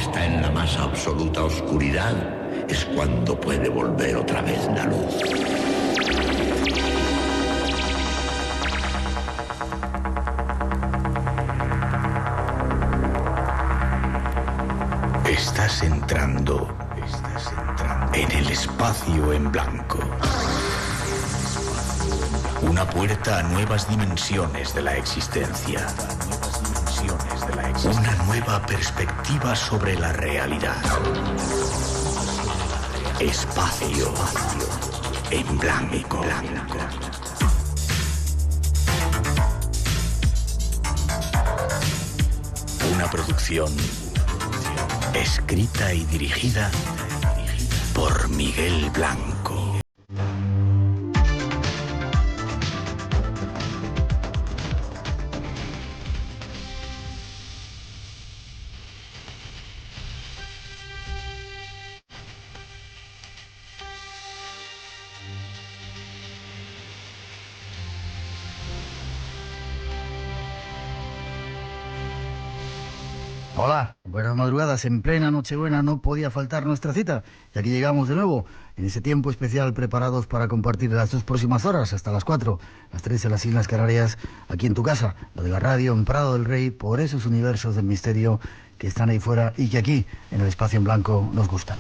está en la más absoluta oscuridad, es cuando puede volver otra vez la luz. Estás entrando en el espacio en blanco. Una puerta a nuevas dimensiones de la existencia. Una nueva perspectiva sobre la realidad. Espacio en blanco. Una producción escrita y dirigida por Miguel Blanco. Hola, buenas madrugadas. En plena Nochebuena no podía faltar nuestra cita. Y aquí llegamos de nuevo, en ese tiempo especial, preparados para compartir las 2 próximas horas, hasta las 4, las 3 en las Islas Canarias, aquí en tu casa, la de la radio, en Prado del Rey, por esos universos del misterio que están ahí fuera y que aquí, en el espacio en blanco, nos gustan.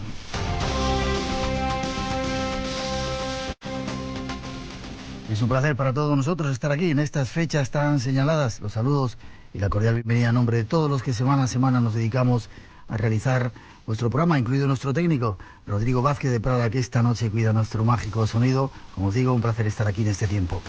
Es un placer para todos nosotros estar aquí en estas fechas tan señaladas. Los saludos y la cordial bienvenida a nombre de todos los que semana a semana nos dedicamos a realizar nuestro programa, incluido nuestro técnico, Rodrigo Vázquez de Prada, que esta noche cuida nuestro mágico sonido. Como os digo, un placer estar aquí en este tiempo.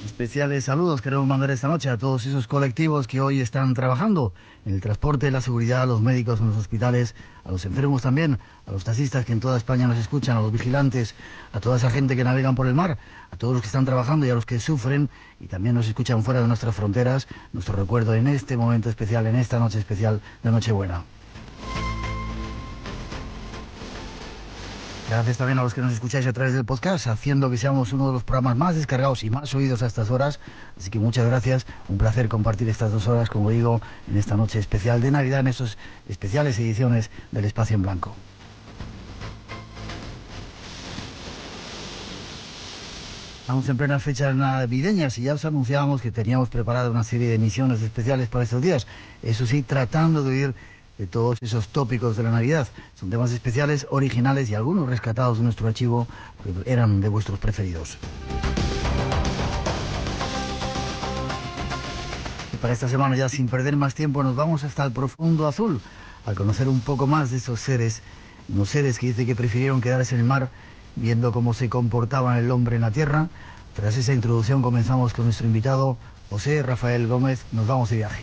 Especiales saludos queremos mandar esta noche a todos esos colectivos que hoy están trabajando en el transporte, la seguridad, a los médicos en los hospitales, a los enfermos también, a los taxistas que en toda España nos escuchan, a los vigilantes, a toda esa gente que navegan por el mar, a todos los que están trabajando y a los que sufren y también nos escuchan fuera de nuestras fronteras. Nuestro recuerdo en este momento especial, en esta noche especial de Nochebuena. Gracias también a los que nos escucháis a través del podcast, haciendo que seamos uno de los programas más descargados y más oídos a estas horas. Así que muchas gracias, un placer compartir estas 2 horas, como digo, en esta noche especial de Navidad, en estas especiales ediciones del Espacio en Blanco. Estamos en plenas fechas navideñas y ya os anunciábamos que teníamos preparada una serie de emisiones especiales para estos días. Eso sí, tratando de huir de todos esos tópicos de la Navidad. Son temas especiales, originales y algunos rescatados de nuestro archivo que eran de vuestros preferidos. Y para esta semana, ya sin perder más tiempo, nos vamos hasta el profundo azul, al conocer un poco más de esos seres, unos seres que dice que prefirieron quedarse en el mar, viendo cómo se comportaba el hombre en la tierra. Tras esa introducción comenzamos con nuestro invitado, José Rafael Gómez. Nos vamos de viaje.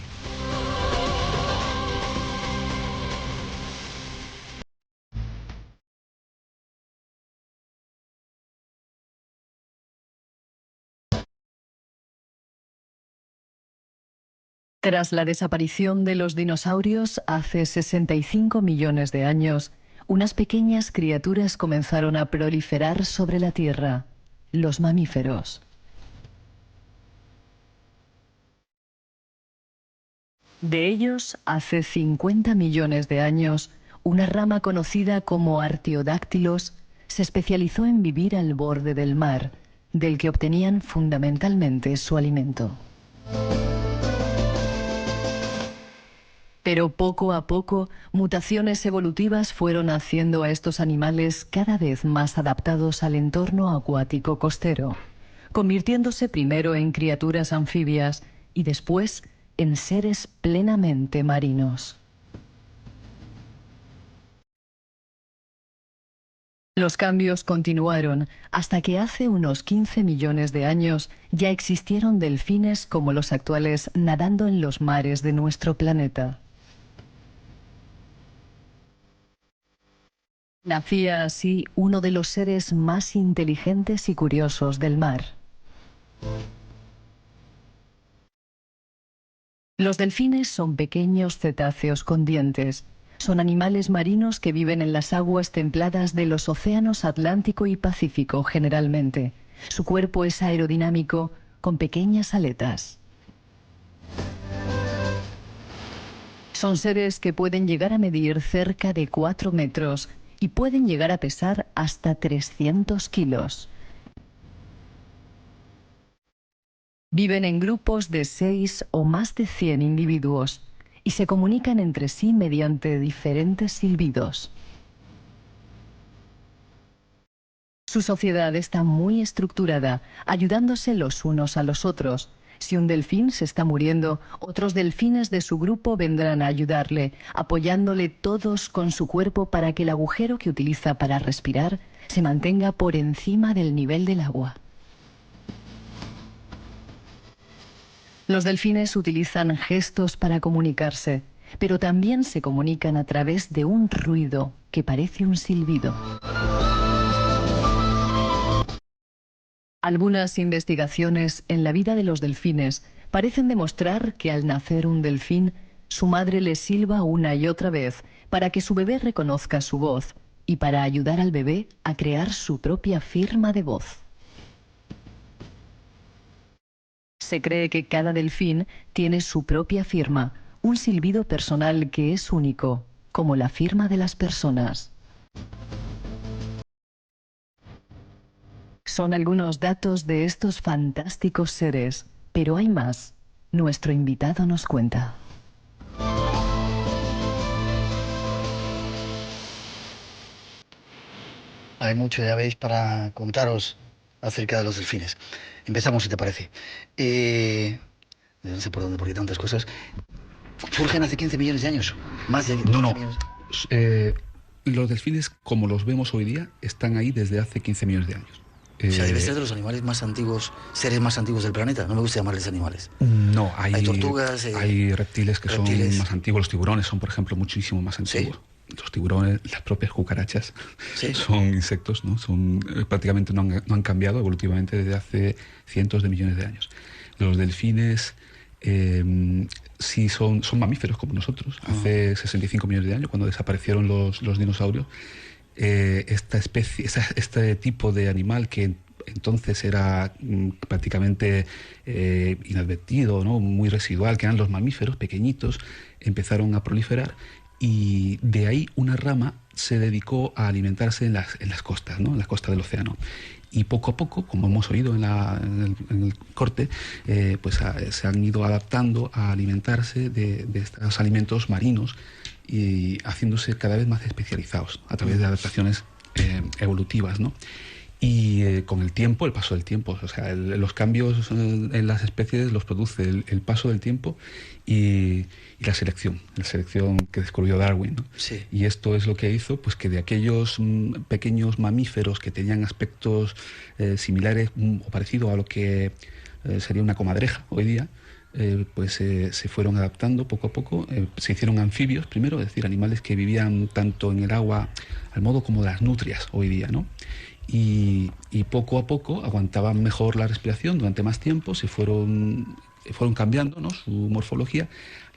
Tras la desaparición de los dinosaurios hace 65 millones de años, unas pequeñas criaturas comenzaron a proliferar sobre la Tierra, los mamíferos. De ellos, hace 50 millones de años, una rama conocida como artiodáctilos se especializó en vivir al borde del mar, del que obtenían fundamentalmente su alimento. Pero poco a poco, mutaciones evolutivas fueron haciendo a estos animales cada vez más adaptados al entorno acuático costero, convirtiéndose primero en criaturas anfibias y después en seres plenamente marinos. Los cambios continuaron hasta que hace unos 15 millones de años ya existieron delfines como los actuales nadando en los mares de nuestro planeta. Nacía así uno de los seres más inteligentes y curiosos del mar. Los delfines son pequeños cetáceos con dientes. Son animales marinos que viven en las aguas templadas de los océanos Atlántico y Pacífico generalmente. Su cuerpo es aerodinámico, con pequeñas aletas. Son seres que pueden llegar a medir cerca de 4 metros y pueden llegar a pesar hasta 300 kilos. Viven en grupos de 6 o más de 100 individuos y se comunican entre sí mediante diferentes silbidos. Su sociedad está muy estructurada, ayudándose los unos a los otros. Si un delfín se está muriendo, otros delfines de su grupo vendrán a ayudarle, apoyándole todos con su cuerpo para que el agujero que utiliza para respirar se mantenga por encima del nivel del agua. Los delfines utilizan gestos para comunicarse, pero también se comunican a través de un ruido que parece un silbido. Algunas investigaciones en la vida de los delfines parecen demostrar que al nacer un delfín, su madre le silba una y otra vez para que su bebé reconozca su voz y para ayudar al bebé a crear su propia firma de voz. Se cree que cada delfín tiene su propia firma, un silbido personal que es único, como la firma de las personas. Son algunos datos de estos fantásticos seres, pero hay más. Nuestro invitado nos cuenta. Hay mucho, ya veis, para contaros acerca de los delfines. Empezamos, si te parece. No sé por dónde, porque tantas cosas. Surgen hace 15 millones de años. Más de 15 millones. Los delfines, como los vemos hoy día, están ahí desde hace 15 millones de años. O sea, debe ser de los animales más antiguos, seres más antiguos del planeta. No me gusta llamarles animales. No, hay tortugas. Hay reptiles que son más antiguos. Los tiburones son, por ejemplo, muchísimo más antiguos. ¿Sí? Los tiburones, las propias cucarachas, ¿sí? Son insectos, ¿no? Prácticamente no han cambiado evolutivamente desde hace cientos de millones de años. Los delfines sí son mamíferos como nosotros. Hace 65 millones de años, cuando desaparecieron los dinosaurios, esta especie, este tipo de animal que entonces era prácticamente inadvertido, ¿no? Muy residual, que eran los mamíferos pequeñitos, empezaron a proliferar, y de ahí una rama se dedicó a alimentarse en las costas, ¿no? En las costas del océano. Y poco a poco, como hemos oído en el corte, pues se han ido adaptando a alimentarse de estos alimentos marinos y haciéndose cada vez más especializados a través de adaptaciones evolutivas, ¿no? Y con el tiempo, el paso del tiempo, o sea, los cambios en las especies los produce el paso del tiempo y la selección que descubrió Darwin, ¿no? Sí. Y esto es lo que hizo, pues, que de aquellos pequeños mamíferos que tenían aspectos similares o parecidos a lo que sería una comadreja hoy día, pues se fueron adaptando poco a poco. Se hicieron anfibios primero, es decir, animales que vivían tanto en el agua al modo como las nutrias hoy día, ¿no? Y poco a poco aguantaban mejor la respiración durante más tiempo, se fueron cambiando, ¿no? Su morfología,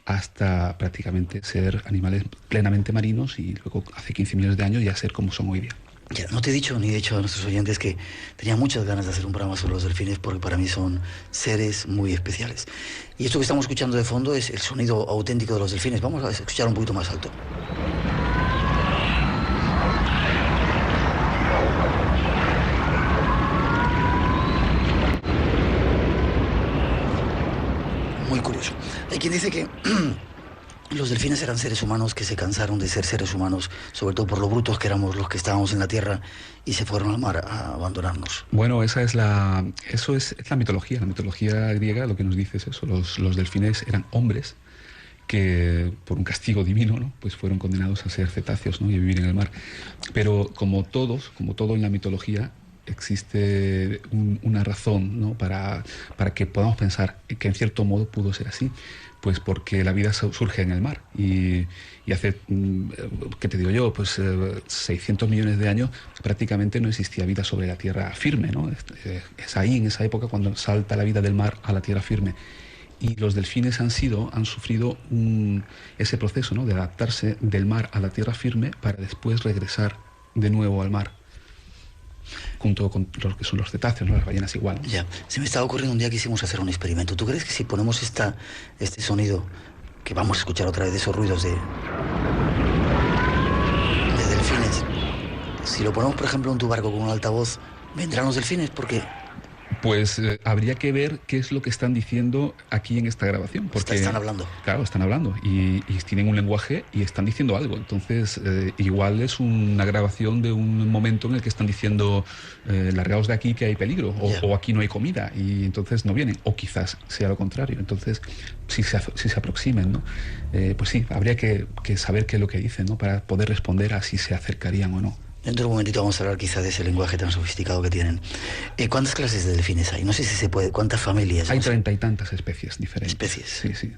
hasta prácticamente ser animales plenamente marinos, y luego hace 15 millones de años ya ser como son hoy día. Ya, no te he dicho ni he dicho a nuestros oyentes que tenía muchas ganas de hacer un programa sobre los delfines, porque para mí son seres muy especiales. Y esto que estamos escuchando de fondo es el sonido auténtico de los delfines. Vamos a escuchar un poquito más alto. Muy curioso. Hay quien dice que los delfines eran seres humanos que se cansaron de ser seres humanos, sobre todo por lo brutos que éramos los que estábamos en la tierra, y se fueron al mar a abandonarnos. Bueno, eso es la mitología. La mitología griega lo que nos dice es eso. Los delfines eran hombres que por un castigo divino, ¿no? Pues fueron condenados a ser cetáceos, ¿no? Y a vivir en el mar. Pero como todo en la mitología, existe una razón, ¿no? para que podamos pensar que en cierto modo pudo ser así. Pues porque la vida surge en el mar, y hace, ¿qué te digo yo? Pues 600 millones de años prácticamente no existía vida sobre la tierra firme, ¿no? Es ahí, en esa época, cuando salta la vida del mar a la tierra firme. Y los delfines han sufrido ese proceso, ¿no? De adaptarse del mar a la tierra firme para después regresar de nuevo al mar. junto con lo que son los cetáceos, ¿no? Las ballenas igual. Ya, se me estaba ocurriendo un día que hicimos hacer un experimento. ¿Tú crees que si ponemos este sonido, que vamos a escuchar otra vez, de esos ruidos de delfines, si lo ponemos, por ejemplo, en tu barco con un altavoz, vendrán los delfines? Porque... Pues habría que ver qué es lo que están diciendo aquí en esta grabación. Porque, están hablando. Claro, están hablando y tienen un lenguaje y están diciendo algo. Entonces, igual es una grabación de un momento en el que están diciendo largaos de aquí que hay peligro o aquí no hay comida y entonces no vienen. O quizás sea lo contrario. Entonces, si se aproximen, ¿no? Pues sí, habría que saber qué es lo que dicen, ¿no? Para poder responder a si se acercarían o no. Dentro de un momentito vamos a hablar quizá de ese lenguaje tan sofisticado que tienen. ¿Cuántas clases de delfines hay? No sé si se puede. ¿Cuántas familias? Hay 30 y tantas especies diferentes. ¿Especies? Sí, sí.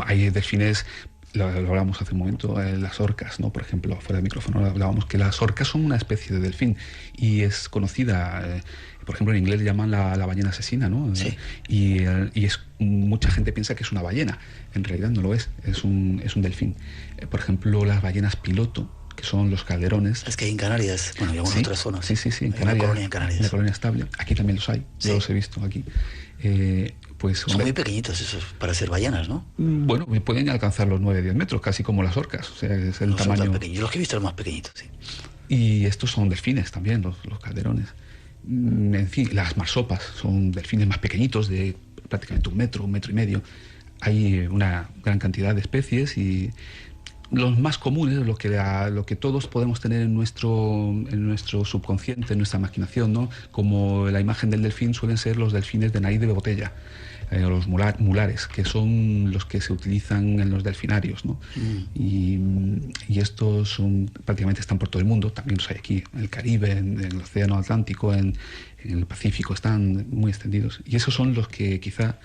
Hay delfines, lo hablábamos hace un momento, las orcas, ¿no? Por ejemplo, fuera del micrófono hablábamos que las orcas son una especie de delfín y es conocida, por ejemplo, en inglés llaman la ballena asesina, ¿no? Sí. Mucha gente piensa que es una ballena. En realidad no lo es un delfín. Por ejemplo, las ballenas piloto, que son los calderones. Es que hay en Canarias, bueno, y en otras zonas. Sí, en Canarias. Una colonia en Canarias. En la colonia estable. Aquí también los hay, yo los he visto aquí. Pues, son muy pequeñitos esos para ser ballenas, ¿no? Bueno, pueden alcanzar los 9-10 metros, casi como las orcas. O sea, es el no tamaño. Son tan pequeños. Yo los que he visto son más pequeñitos, sí. Y estos son delfines también, los calderones. En fin, las marsopas son delfines más pequeñitos, de prácticamente 1 metro, 1,5 metros. Hay una gran cantidad de especies y los más comunes, lo que todos podemos tener en nuestro subconsciente, en nuestra imaginación, ¿no? Como la imagen del delfín, suelen ser los delfines de nariz de botella, o los mulares, que son los que se utilizan en los delfinarios, ¿no? Y estos prácticamente están por todo el mundo, también los hay aquí, en el Caribe, en el Océano Atlántico, en el Pacífico, están muy extendidos. Y esos son los que quizá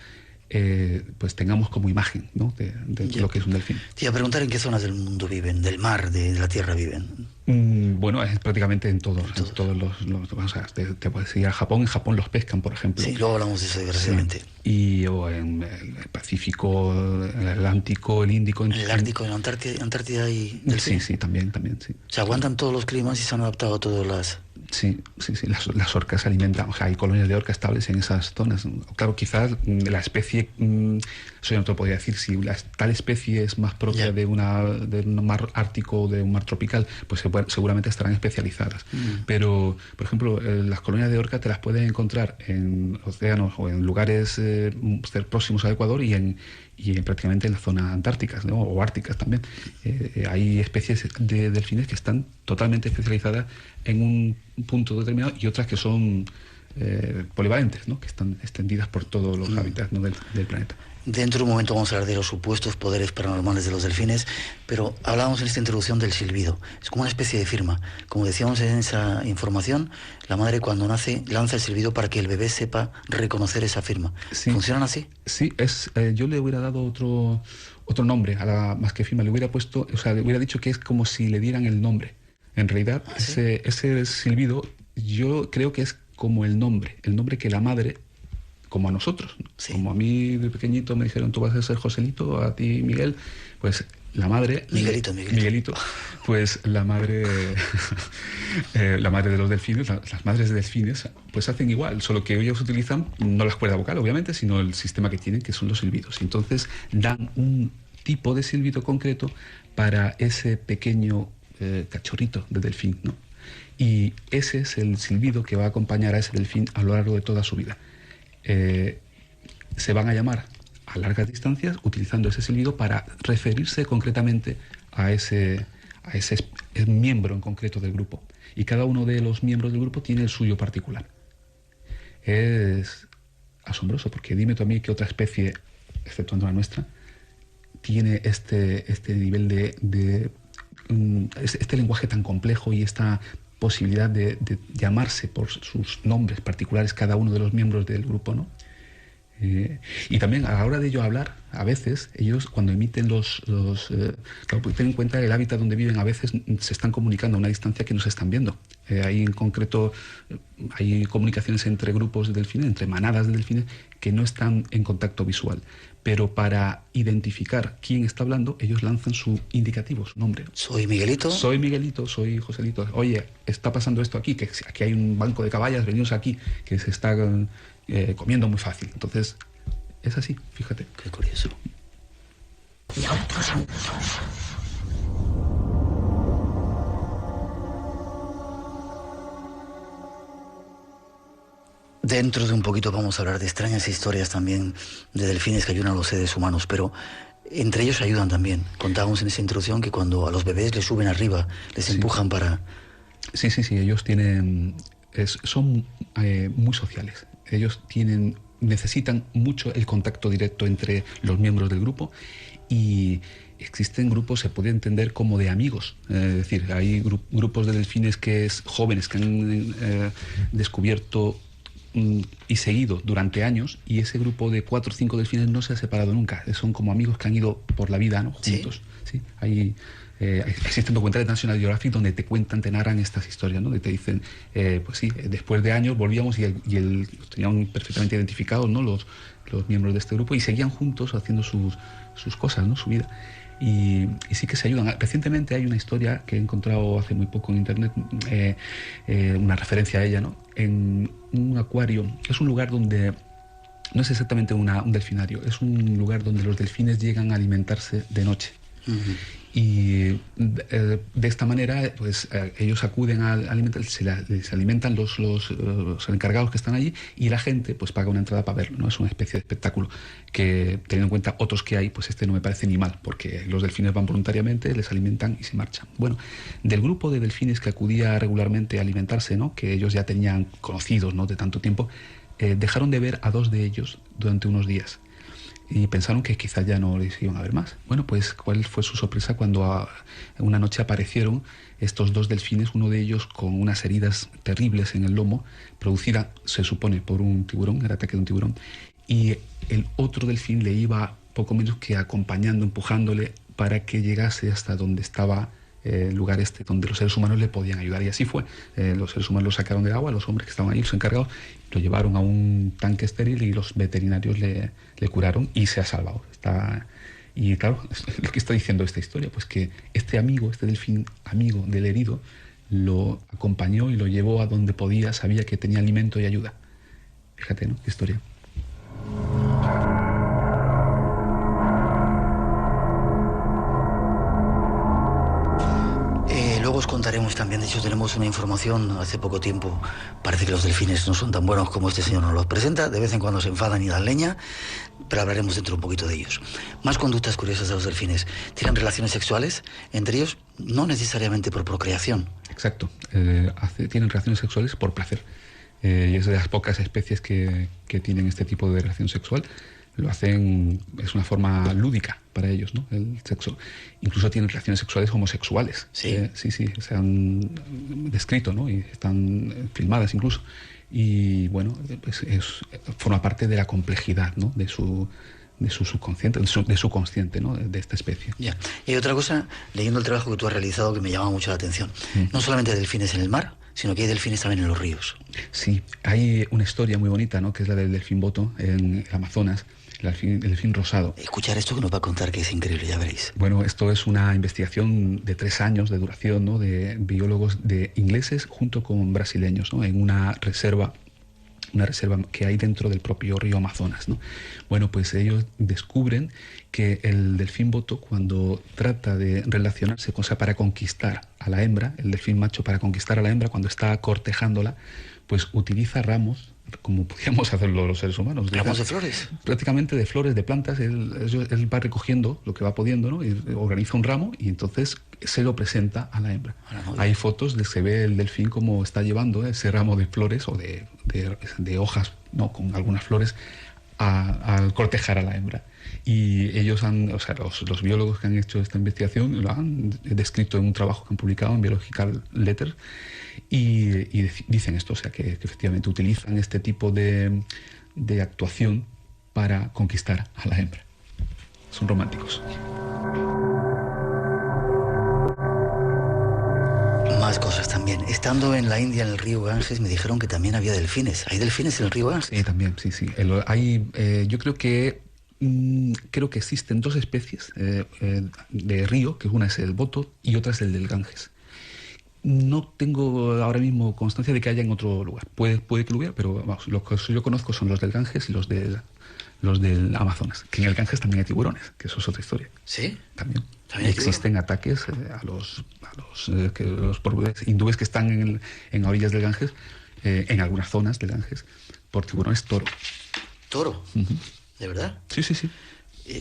pues tengamos como imagen, ¿no? de lo que es un delfín. Te iba a preguntar en qué zonas del mundo viven, del mar, de la tierra viven. Bueno, es prácticamente en todos los o sea, te puedes ir a Japón. En Japón los pescan, por ejemplo. Sí, luego hablamos de eso desgraciadamente. Sí. O en el Pacífico, el Atlántico, el Índico. En el Ártico, en Antártida y delfines. Sí, también, sí. Se aguantan todos los climas y se han adaptado a todas las... Sí, las orcas se alimentan, o sea, hay colonias de orcas estables en esas zonas. Claro, quizás la especie, eso ya no te lo podría decir, si tal especie es más propia de un mar ártico o de un mar tropical, pues seguramente estarán especializadas. Pero, por ejemplo, las colonias de orca te las puedes encontrar en océanos o en lugares próximos al Ecuador y prácticamente en las zonas antárticas, ¿no? O árticas también. Hay especies de delfines que están totalmente especializadas en un punto determinado y otras que son polivalentes, ¿no? Que están extendidas por todos los hábitats, ¿no? del planeta. Dentro de un momento vamos a hablar de los supuestos poderes paranormales de los delfines, pero hablábamos en esta introducción del silbido. Es como una especie de firma. Como decíamos en esa información, la madre cuando nace lanza el silbido para que el bebé sepa reconocer esa firma. Sí. ¿Funcionan así? Sí, yo le hubiera dado otro nombre a más que firma. Le hubiera puesto, o sea, le hubiera dicho que es como si le dieran el nombre. En realidad, ¿sí? ese silbido yo creo que es como el nombre que la madre, como a nosotros, sí. Como a mí de pequeñito me dijeron tú vas a ser Joselito, a ti Miguel, pues la madre... Miguelito. Pues la madre la madre de los delfines, las madres de delfines, pues hacen igual, solo que ellos utilizan no la cuerda vocal, obviamente, sino el sistema que tienen, que son los silbidos. Entonces dan un tipo de silbido concreto para ese pequeño cachorrito de delfín, ¿no? Y ese es el silbido que va a acompañar a ese delfín a lo largo de toda su vida. Se van a llamar a largas distancias utilizando ese silbido para referirse concretamente a ese miembro en concreto del grupo. Y cada uno de los miembros del grupo tiene el suyo particular. Es asombroso, porque dime tú a mí qué otra especie, exceptuando la nuestra, tiene este nivel de este lenguaje tan complejo y esta posibilidad de llamarse por sus nombres particulares cada uno de los miembros del grupo, ¿no? Y también a la hora de ello hablar, a veces ellos cuando emiten claro, ten en cuenta el hábitat donde viven, a veces se están comunicando a una distancia que no se están viendo. Hay en concreto hay comunicaciones entre grupos de delfines, entre manadas de delfines que no están en contacto visual, pero para identificar quién está hablando ellos lanzan su indicativo, su nombre. Soy Miguelito. Soy Miguelito, soy Joselito. Oye, está pasando esto aquí, que aquí hay un banco de caballas, venimos aquí, que se está comiendo muy fácil. Entonces es así, fíjate. Qué curioso. Y otros dentro de un poquito vamos a hablar de extrañas historias también de delfines que ayudan a los seres humanos, pero entre ellos ayudan también. Contábamos en esa introducción que cuando a los bebés les suben arriba, les empujan para... Sí, ellos son muy sociales. Ellos necesitan mucho el contacto directo entre los miembros del grupo y existen grupos, se puede entender como de amigos. Es decir, hay grupos de delfines jóvenes que han descubierto y seguido durante años, y ese grupo de 4 o 5 delfines no se ha separado nunca. Son como amigos que han ido por la vida, ¿no? Juntos. ¿Sí? Existen documentales de National Geographic donde te narran estas historias, ¿no? Donde te dicen, pues sí, después de años volvíamos y los tenían perfectamente identificados, ¿no? Los miembros de este grupo, y seguían juntos haciendo sus cosas, ¿no? Su vida. Y sí que se ayudan. Recientemente hay una historia que he encontrado hace muy poco en internet, una referencia a ella, ¿no? En un acuario. Es un lugar donde no es exactamente un delfinario, es un lugar donde los delfines llegan a alimentarse de noche. Uh-huh. Y de esta manera pues ellos acuden a alimentarse, les alimentan los encargados que están allí, y la gente pues paga una entrada para verlo, ¿no? Es una especie de espectáculo que, teniendo en cuenta otros que hay, pues este no me parece ni mal, porque los delfines van voluntariamente, les alimentan y se marchan. Bueno, del grupo de delfines que acudía regularmente a alimentarse, ¿no? Que ellos ya tenían conocidos, ¿no? De tanto tiempo, dejaron de ver a 2 de ellos durante unos días. Y pensaron que quizás ya no les iban a ver más. Bueno, pues ¿cuál fue su sorpresa cuando una noche aparecieron estos 2 delfines, uno de ellos con unas heridas terribles en el lomo, producida, se supone, por un tiburón, el ataque de un tiburón, y el otro delfín le iba poco menos que acompañando, empujándole para que llegase hasta donde estaba el lugar donde los seres humanos le podían ayudar. Y así fue. Los seres humanos lo sacaron del agua, los hombres que estaban ahí, los encargados, lo llevaron a un tanque estéril y los veterinarios le curaron y se ha salvado. Y claro, lo que está diciendo esta historia, pues que este delfín amigo del herido, lo acompañó y lo llevó a donde podía, sabía que tenía alimento y ayuda. Fíjate, ¿no? Qué historia. Luego os contaremos también, de hecho tenemos una información hace poco tiempo, parece que los delfines no son tan buenos como este señor nos los presenta, de vez en cuando se enfadan y dan leña, pero hablaremos dentro un poquito de ellos. Más conductas curiosas de los delfines. ¿Tienen relaciones sexuales entre ellos? No necesariamente por procreación. Exacto, tienen relaciones sexuales por placer. Y es de las pocas especies que tienen este tipo de relación sexual. Lo hacen, es una forma lúdica para ellos, ¿no? El sexo. Incluso tienen relaciones sexuales homosexuales. Sí. Sí, se han descrito, ¿no? Y están filmadas incluso. Y bueno, pues forma parte de la complejidad, ¿no? De su subconsciente, de su consciente, ¿no? De esta especie. Ya. Y hay otra cosa, leyendo el trabajo que tú has realizado, que me llama mucho la atención. No solamente hay delfines en el mar, sino que hay delfines también en los ríos. Sí, hay una historia muy bonita, ¿no? Que es la del delfín boto en el Amazonas, el delfín rosado. Escuchar esto que nos va a contar, que es increíble, ya veréis. Bueno, esto es una investigación de 3 años de duración, ¿no? De biólogos ingleses junto con brasileños, ¿no? En una reserva que hay dentro del propio río Amazonas, ¿no? Bueno, pues ellos descubren que el delfín boto, cuando trata de relacionarse, o sea, para conquistar a la hembra, el delfín macho para conquistar a la hembra, cuando está cortejándola, pues utiliza ramos, como podríamos hacerlo los seres humanos. ¿Ramos de flores? Prácticamente de flores, de plantas. Él va recogiendo lo que va pudiendo, ¿no? Y organiza un ramo y entonces se lo presenta a la hembra. Hay fotos de que se ve el delfín como está llevando ese ramo de flores o de hojas, ¿no? Con algunas flores al cortejar a la hembra. Y ellos los biólogos que han hecho esta investigación lo han descrito en un trabajo que han publicado en Biological Letters y dicen esto, o sea, que efectivamente utilizan este tipo de actuación para conquistar a la hembra. son románticos. Más cosas también. Estando en la India, en el río Ganges, me dijeron que también había delfines. ¿Hay delfines en el río Ganges? Sí, también, sí. Yo creo que existen dos especies de río, que una es el Boto y otra es el del Ganges. No tengo ahora mismo constancia de que haya en otro lugar. Puede que lo hubiera, pero vamos, los que yo conozco son los del Ganges y los del Amazonas. Que en el Ganges también hay tiburones, que eso es otra historia. ¿Sí? También existen ataques a los hindúes que están en orillas del Ganges, en algunas zonas del Ganges, por tiburones toro. ¿Toro? Uh-huh. ¿De verdad? Sí.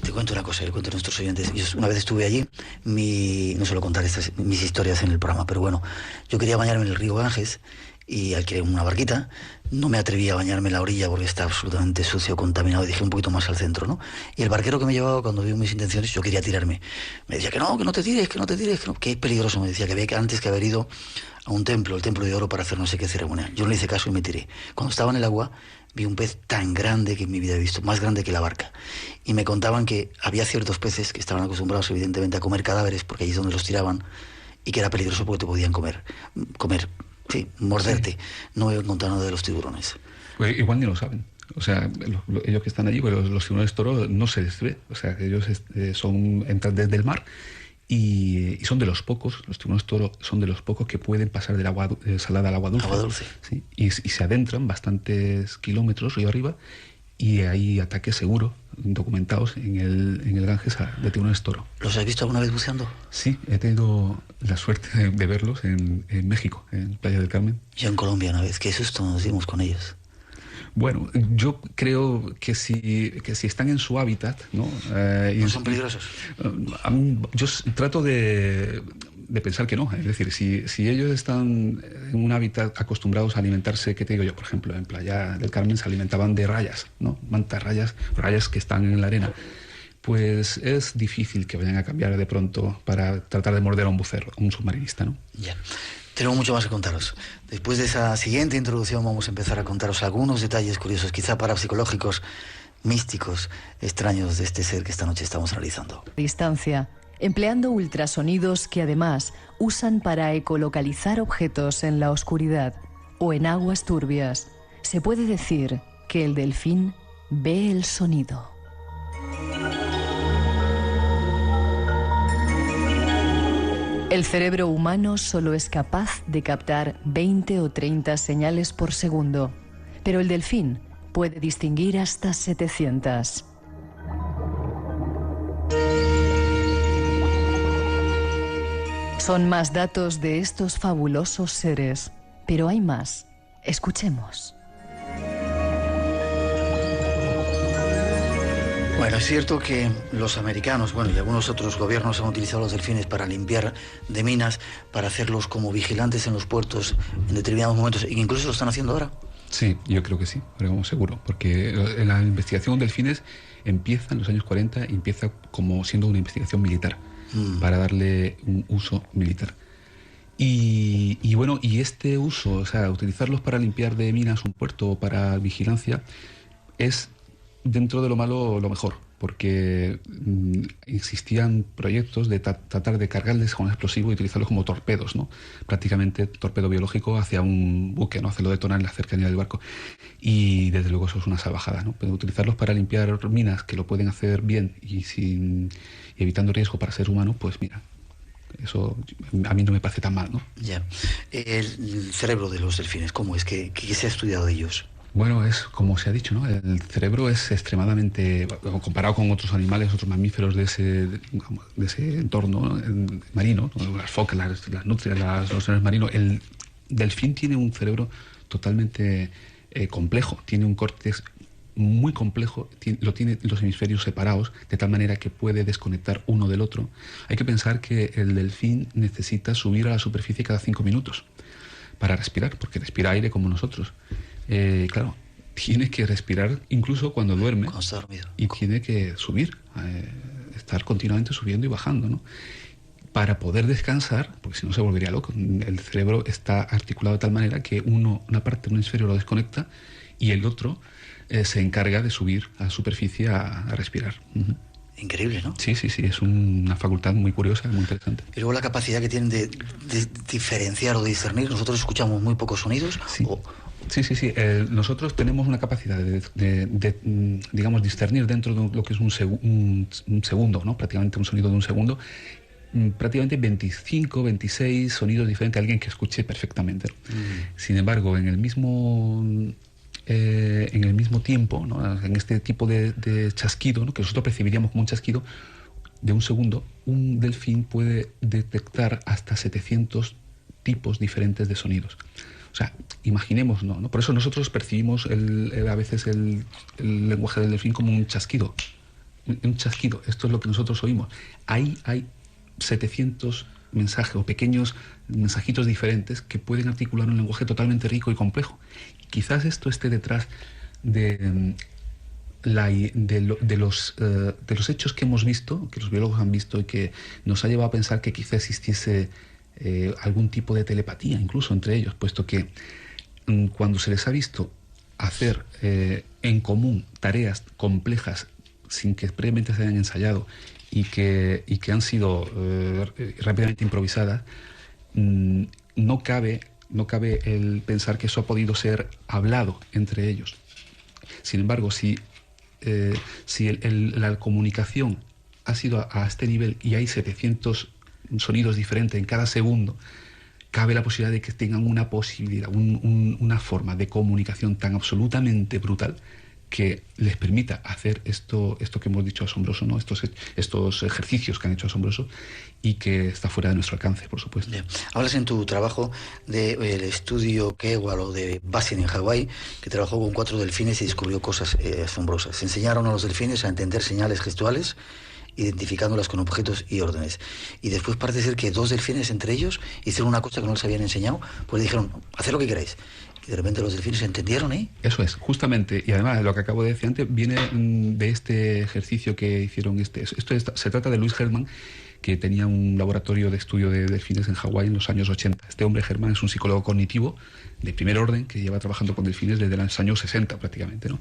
Te cuento una cosa, le cuento a nuestros oyentes. Yo una vez estuve allí, no suelo contar mis historias en el programa, pero bueno, yo quería bañarme en el río Ganges y alquilé una barquita. No me atreví a bañarme en la orilla porque está absolutamente sucio, contaminado, y dije un poquito más al centro, ¿no? Y el barquero que me llevaba, cuando vio mis intenciones, yo quería tirarme. Me decía que no te tires, que es peligroso. Me decía que había antes que haber ido a un templo, el templo de oro, para hacer no sé qué ceremonia. Yo no le hice caso y me tiré. Cuando estaba en el agua, vi un pez tan grande que en mi vida he visto, más grande que la barca. Y me contaban que había ciertos peces que estaban acostumbrados, evidentemente, a comer cadáveres, porque ahí es donde los tiraban, y que era peligroso porque te podían comer. Sí, morderte. Sí. No he encontrado nada de los tiburones. Pues igual ni lo saben. O sea, ellos que están allí, pues los tiburones toro no se les ve. O sea, ellos entran desde el mar y son de los pocos, los tiburones toro son de los pocos que pueden pasar del agua salada al agua dulce. Agua dulce. Sí, y se adentran bastantes kilómetros río arriba y hay ataques seguros, documentados en el Ganges de tiburones toro. ¿Los has visto alguna vez buceando? Sí, he tenido la suerte de verlos en México, en Playa del Carmen. Yo en Colombia una vez, qué susto nos dimos con ellos. Bueno, yo creo que si están en su hábitat, ¿no? ¿No son peligrosos? Yo trato de pensar que no. Es decir, si ellos están en un hábitat acostumbrados a alimentarse, ¿qué te digo yo? Por ejemplo, en Playa del Carmen se alimentaban de rayas, ¿no? Mantas rayas que están en la arena. Pues es difícil que vayan a cambiar de pronto para tratar de morder a un bucero, a un submarinista, ¿no? Ya. Tenemos mucho más que contaros. Después de esa siguiente introducción vamos a empezar a contaros algunos detalles curiosos, quizá parapsicológicos, místicos, extraños de este ser que esta noche estamos analizando. Distancia, empleando ultrasonidos que además usan para ecolocalizar objetos en la oscuridad o en aguas turbias. Se puede decir que el delfín ve el sonido. El cerebro humano solo es capaz de captar 20 o 30 señales por segundo, pero el delfín puede distinguir hasta 700. Son más datos de estos fabulosos seres, pero hay más. Escuchemos. Bueno, es cierto que los americanos, y algunos otros gobiernos han utilizado los delfines para limpiar de minas, para hacerlos como vigilantes en los puertos en determinados momentos, e incluso lo están haciendo ahora. Sí, yo creo que sí, pero vamos, seguro, porque la investigación de delfines empieza en los años 40 y empieza como siendo una investigación militar, para darle un uso militar. Y este uso, o sea, utilizarlos para limpiar de minas un puerto o para vigilancia, es dentro de lo malo lo mejor, porque existían proyectos de tratar de cargarles con explosivo y utilizarlos como torpedos, ¿no? Prácticamente torpedo biológico hacia un buque, ¿no? Hacerlo detonar en la cercanía del barco. Y desde luego eso es una salvajada, ¿no? Pero utilizarlos para limpiar minas, que lo pueden hacer bien y evitando riesgo para ser humano, pues mira, eso a mí no me parece tan mal, ¿no? Ya. El cerebro de los delfines, ¿cómo es? ¿Qué se ha estudiado de ellos? Bueno, es como se ha dicho, ¿no? El cerebro es extremadamente, comparado con otros animales, otros mamíferos de ese entorno, ¿no? Marino, ¿no? Las focas, las nutrias, los seres marinos. El delfín tiene un cerebro totalmente complejo, tiene un córtex muy complejo, tiene los hemisferios separados, de tal manera que puede desconectar uno del otro. Hay que pensar que el delfín necesita subir a la superficie cada 5 minutos para respirar, porque respira aire como nosotros. Claro, tiene que respirar incluso cuando duerme. Cuando está dormido. Y tiene que subir, estar continuamente subiendo y bajando, ¿no? Para poder descansar, porque si no se volvería loco. El cerebro está articulado de tal manera que una parte de un hemisferio lo desconecta y el otro se encarga de subir a la superficie a respirar. Uh-huh. Increíble, ¿no? Sí, es una facultad muy curiosa, muy interesante. Y luego la capacidad que tienen de diferenciar o de discernir. Nosotros escuchamos muy pocos sonidos. Sí. Nosotros tenemos una capacidad de digamos, discernir dentro de lo que es un segundo, ¿no? Prácticamente un sonido de un segundo, prácticamente 25, 26 sonidos diferentes, alguien que escuche perfectamente. Sin embargo, en el mismo tiempo, ¿no? En este tipo de chasquido, ¿no? Que nosotros percibiríamos como un chasquido de un segundo, un delfín puede detectar hasta 700 tipos diferentes de sonidos. O sea, imaginemos, ¿no? Por eso nosotros percibimos a veces el lenguaje del delfín como un chasquido. Un chasquido, esto es lo que nosotros oímos. Ahí hay 700 mensajes o pequeños mensajitos diferentes que pueden articular un lenguaje totalmente rico y complejo. Quizás esto esté detrás de los hechos que hemos visto, que los biólogos han visto y que nos ha llevado a pensar que quizá existiese algún tipo de telepatía incluso entre ellos, puesto que cuando se les ha visto hacer en común tareas complejas sin que previamente se hayan ensayado y que han sido rápidamente improvisadas, no cabe el pensar que eso ha podido ser hablado entre ellos. Sin embargo, si la comunicación ha sido a este nivel y hay 700 sonidos diferentes en cada segundo, cabe la posibilidad de que tengan una posibilidad, una forma de comunicación tan absolutamente brutal que les permita hacer esto que hemos dicho asombroso, ¿no? Estos ejercicios que han hecho asombrosos y que está fuera de nuestro alcance, por supuesto. Bien. Hablas en tu trabajo del estudio Kewal o de Basin en Hawái, que trabajó con 4 delfines y descubrió cosas asombrosas. Enseñaron a los delfines a entender señales gestuales, identificándolas con objetos y órdenes. Y después parece ser que 2 delfines entre ellos hicieron una cosa que no les habían enseñado, pues dijeron, haced lo que queráis. Y de repente los delfines entendieron, ¿eh? Eso es, justamente, y además lo que acabo de decir antes viene de este ejercicio que hicieron. Se trata de Louis Herman, que tenía un laboratorio de estudio de delfines en Hawái en los años 80. Este hombre, Herman, es un psicólogo cognitivo de primer orden que lleva trabajando con delfines desde los años 60 prácticamente, ¿no?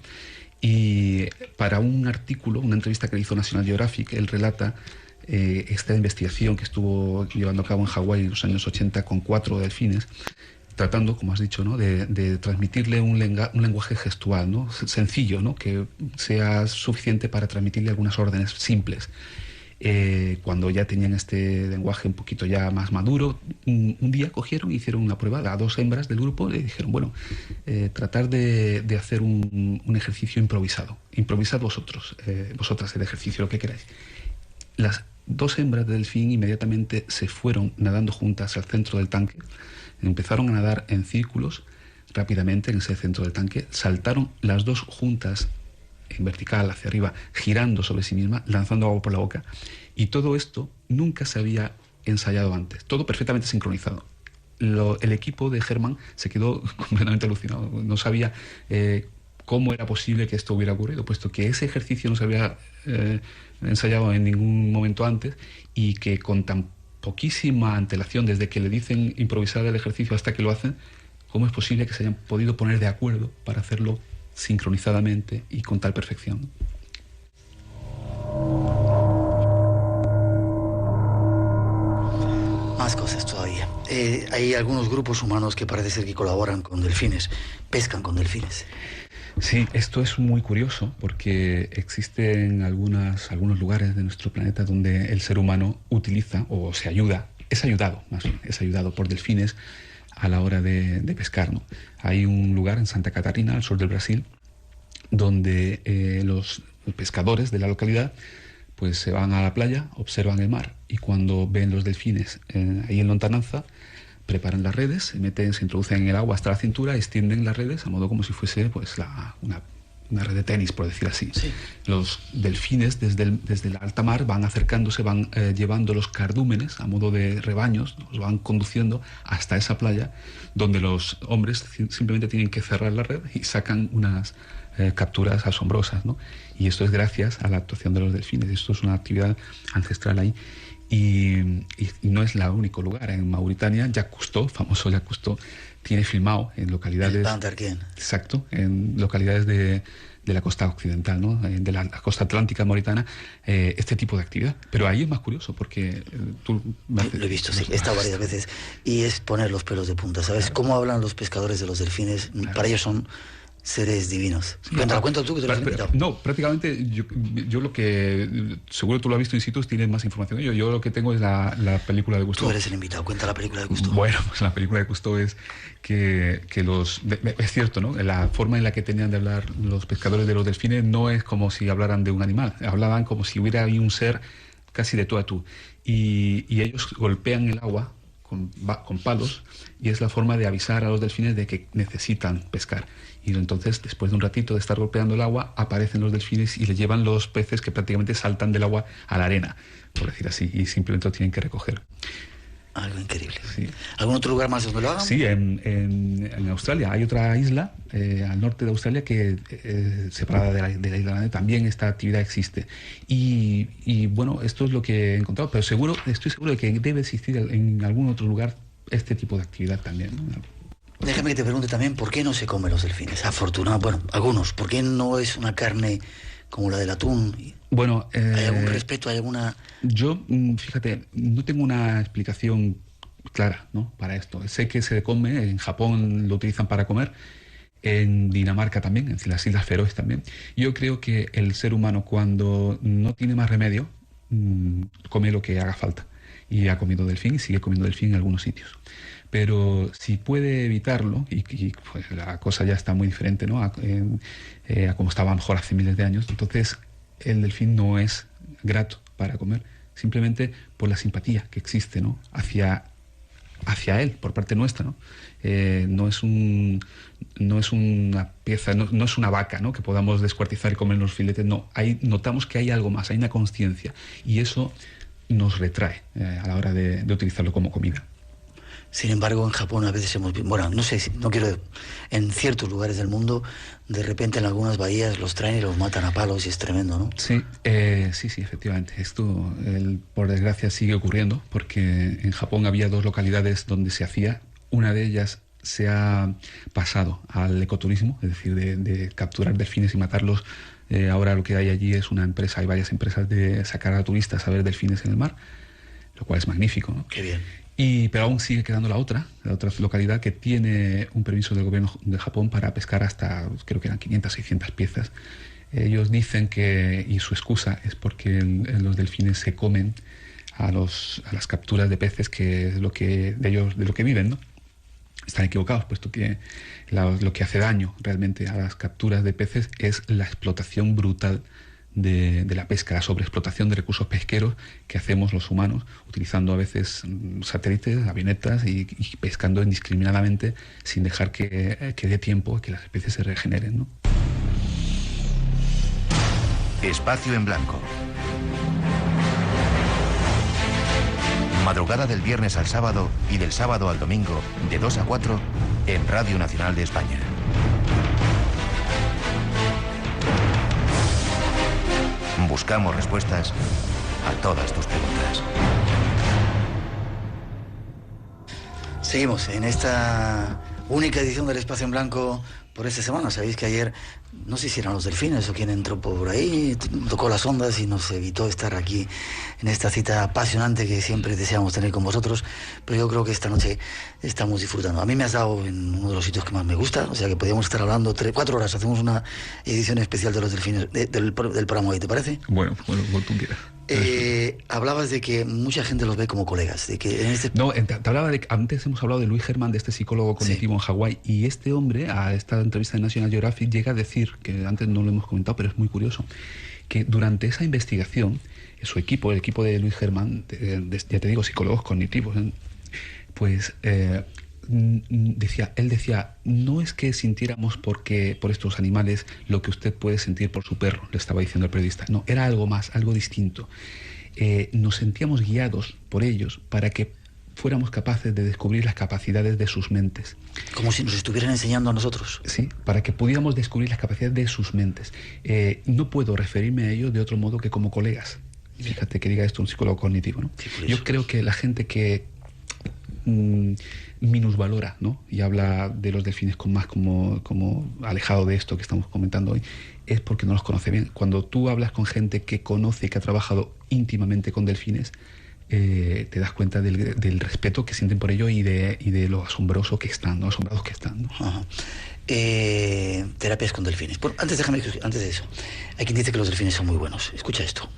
Y para un artículo, una entrevista que le hizo National Geographic, él relata esta investigación que estuvo llevando a cabo en Hawái en los años 80 con 4 delfines, tratando, como has dicho, ¿no? de transmitirle un lenguaje gestual, ¿no? Sencillo, ¿no? Que sea suficiente para transmitirle algunas órdenes simples. Cuando ya tenían este lenguaje un poquito ya más maduro, un día cogieron y hicieron una prueba a 2 hembras del grupo y dijeron, bueno, tratar de hacer un ejercicio improvisado. Improvisad vosotras el ejercicio, lo que queráis. Las 2 hembras del delfín inmediatamente se fueron nadando juntas al centro del tanque, empezaron a nadar en círculos rápidamente en ese centro del tanque, saltaron las 2 juntas en vertical hacia arriba, girando sobre sí misma, lanzando agua por la boca. Y todo esto nunca se había ensayado antes, todo perfectamente sincronizado. El equipo de Herman se quedó completamente alucinado, no sabía cómo era posible que esto hubiera ocurrido, puesto que ese ejercicio no se había ensayado en ningún momento antes y que con tan poquísima antelación, desde que le dicen improvisar el ejercicio hasta que lo hacen, ¿cómo es posible que se hayan podido poner de acuerdo para hacerlo sincronizadamente y con tal perfección? Más cosas todavía. Hay algunos grupos humanos que parece ser que colaboran con delfines, pescan con delfines. Sí, esto es muy curioso porque existen algunos lugares de nuestro planeta donde el ser humano utiliza o es ayudado por delfines a la hora de pescar, ¿no? Hay un lugar en Santa Catarina, al sur del Brasil, donde los pescadores de la localidad pues se van a la playa, observan el mar y cuando ven los delfines ahí en lontananza, preparan las redes, se introducen en el agua hasta la cintura, extienden las redes a modo como si fuese pues una red de tenis, por decir así. Sí. Los delfines desde la alta mar van acercándose, van llevando los cardúmenes a modo de rebaños, los van conduciendo hasta esa playa donde los hombres simplemente tienen que cerrar la red y sacan unas capturas asombrosas, ¿no? Y esto es gracias a la actuación de los delfines. Esto es una actividad ancestral ahí. Y no es el único lugar. En Mauritania, Jacques Cousteau, famoso Jacques Cousteau, tiene filmado en localidades... ¿El Panther quién? Exacto, en localidades de la costa occidental, ¿no? De la costa atlántica mauritana, este tipo de actividad. Pero ahí es más curioso porque tú... Lo he visto, sí, he estado varias veces y es poner los pelos de punta, ¿sabes? Claro. ¿Cómo hablan los pescadores de los delfines? Claro. Para ellos son seres divinos. Sí, cuéntalo tú que te lo has invitado. No, prácticamente yo lo que... Seguro tú lo has visto in situ, tienes más información que yo. Yo lo que tengo es la película de Cousteau. Tú eres el invitado, cuenta la película de Cousteau. Bueno, pues la película de Cousteau es que los... Es cierto, ¿no? La forma en la que tenían de hablar los pescadores de los delfines no es como si hablaran de un animal. Hablaban como si hubiera ahí un ser casi de tú a tú. Y ellos golpean el agua con palos y es la forma de avisar a los delfines de que necesitan pescar. Y entonces, después de un ratito de estar golpeando el agua, aparecen los delfines y les llevan los peces que prácticamente saltan del agua a la arena, por decir así, y simplemente lo tienen que recoger. Algo increíble. Sí. ¿Algún otro lugar más donde lo hagan? Sí, en Australia. Hay otra isla al norte de Australia que separada de la isla grande, también esta actividad existe. Y bueno, esto es lo que he encontrado, pero estoy seguro de que debe existir en algún otro lugar este tipo de actividad también, ¿no? Déjame que te pregunte también, ¿por qué no se comen los delfines? Afortunadamente, bueno, algunos. ¿Por qué no es una carne como la del atún? Bueno, ¿hay algún respeto? ¿Hay alguna...? Yo, fíjate, no tengo una explicación clara, ¿no?, para esto. Sé que se come, en Japón lo utilizan para comer, en Dinamarca también, en las Islas Feroes también. Yo creo que el ser humano, cuando no tiene más remedio, come lo que haga falta. Y ha comido delfín y sigue comiendo delfín en algunos sitios. Pero si puede evitarlo, y pues la cosa ya está muy diferente, ¿no?, a como estaba a lo mejor hace miles de años, entonces el delfín no es grato para comer, simplemente por la simpatía que existe, ¿no?, hacia él, por parte nuestra, ¿no? No es una pieza, no es una vaca, ¿no?, que podamos descuartizar y comer los filetes, no. Notamos que hay algo más, hay una conciencia, y eso nos retrae a la hora de utilizarlo como comida. Sin embargo, en Japón a veces bueno, no sé, no quiero... En ciertos lugares del mundo, de repente en algunas bahías los traen y los matan a palos y es tremendo, ¿no? Sí, sí, efectivamente. Esto, por desgracia, sigue ocurriendo porque en Japón había 2 localidades donde se hacía. Una de ellas se ha pasado al ecoturismo, es decir, de capturar delfines y matarlos. Ahora lo que hay allí es una empresa, hay varias empresas de sacar a turistas a ver delfines en el mar, lo cual es magnífico, ¿no? Qué bien. Pero aún sigue quedando la otra localidad que tiene un permiso del gobierno de Japón para pescar hasta, creo que eran 500, 600 piezas. Ellos dicen y su excusa es porque los delfines se comen a las capturas de peces, que es de lo que viven, ¿no? Están equivocados, puesto que lo que hace daño realmente a las capturas de peces es la explotación brutal de la pesca, la sobreexplotación de recursos pesqueros que hacemos los humanos, utilizando a veces satélites, avionetas y pescando indiscriminadamente sin dejar que dé tiempo a que las especies se regeneren, ¿no? Espacio en Blanco. Madrugada del viernes al sábado y del sábado al domingo, de 2 a 4, en Radio Nacional de España. Buscamos respuestas a todas tus preguntas. Seguimos en esta única edición del Espacio en Blanco por esta semana. Sabéis que ayer, no sé si eran los delfines o quien entró por ahí, tocó las ondas y nos evitó estar aquí en esta cita apasionante que siempre deseamos tener con vosotros, pero yo creo que esta noche estamos disfrutando. A mí me has dado en uno de los sitios que más me gusta, o sea que podríamos estar hablando 4 horas, hacemos una edición especial de los delfines del programa hoy, ¿te parece? Bueno, como tú quieras. Hablabas de que mucha gente los ve como colegas, de que en este... No, te hablaba antes hemos hablado de Louis Herman, de este psicólogo cognitivo, sí, en Hawái, y este hombre, a esta entrevista de National Geographic, llega a decir, que antes no lo hemos comentado, pero es muy curioso, que durante esa investigación, su equipo, el equipo de Louis Herman, ya te digo, psicólogos cognitivos, pues él decía, no es que sintiéramos por estos animales lo que usted puede sentir por su perro, le estaba diciendo el periodista. No, era algo más, algo distinto. Nos sentíamos guiados por ellos para que fuéramos capaces de descubrir las capacidades de sus mentes. Como si nos estuvieran enseñando a nosotros. Sí, para que pudiéramos descubrir las capacidades de sus mentes. No puedo referirme a ellos de otro modo que como colegas. Fíjate que diga esto un psicólogo cognitivo, ¿no? Sí, yo creo que la gente que minusvalora, ¿no? Y habla de los delfines con más como alejado de esto que estamos comentando hoy, es porque no los conoce bien. Cuando tú hablas con gente que conoce, que ha trabajado íntimamente con delfines, te das cuenta del respeto que sienten por ello y de lo asombroso que están, ¿no? Asombrados que están, ¿no? Ajá. Terapias con delfines. Bueno, antes de eso, hay quien dice que los delfines son muy buenos. Escucha esto.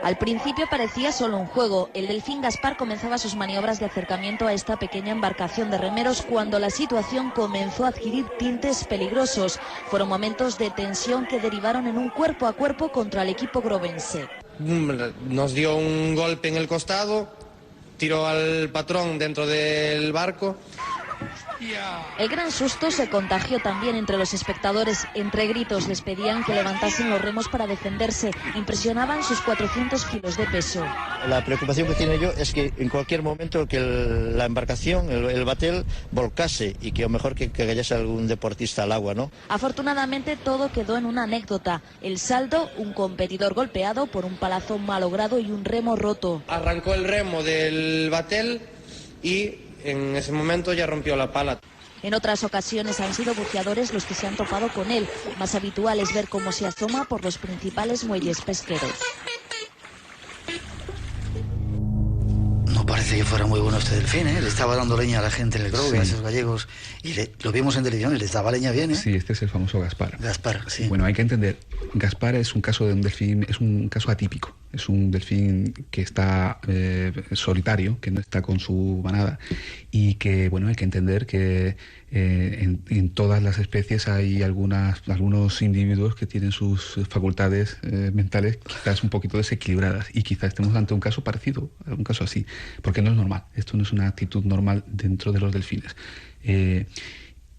Al principio parecía solo un juego. El delfín Gaspar comenzaba sus maniobras de acercamiento a esta pequeña embarcación de remeros cuando la situación comenzó a adquirir tintes peligrosos. Fueron momentos de tensión que derivaron en un cuerpo a cuerpo contra el equipo grovense. Nos dio un golpe en el costado, tiró al patrón dentro del barco. El gran susto se contagió también entre los espectadores. Entre gritos les pedían que levantasen los remos para defenderse. Impresionaban sus 400 kilos de peso. La preocupación que tiene yo es que en cualquier momento que la embarcación, el batel, volcase y que a lo mejor que cayese algún deportista al agua, ¿no? Afortunadamente todo quedó en una anécdota. El saldo, un competidor golpeado por un palazo malogrado y un remo roto. Arrancó el remo del batel y en ese momento ya rompió la pala. En otras ocasiones han sido buceadores los que se han topado con él. Más habitual es ver cómo se asoma por los principales muelles pesqueros. No parece que fuera muy bueno este delfín, ¿eh? Le estaba dando leña a la gente en el Grove, a esos gallegos, y lo vimos en televisión y les daba leña bien, ¿eh? Sí, este es el famoso Gaspar. Gaspar, sí. Bueno, hay que entender, Gaspar es un caso de un delfín, es un caso atípico. Es un delfín que está solitario, que no está con su manada, y que, bueno, hay que entender que en todas las especies hay algunos individuos que tienen sus facultades mentales quizás un poquito desequilibradas, y quizás estemos ante un caso parecido, un caso así, porque no es normal, esto no es una actitud normal dentro de los delfines.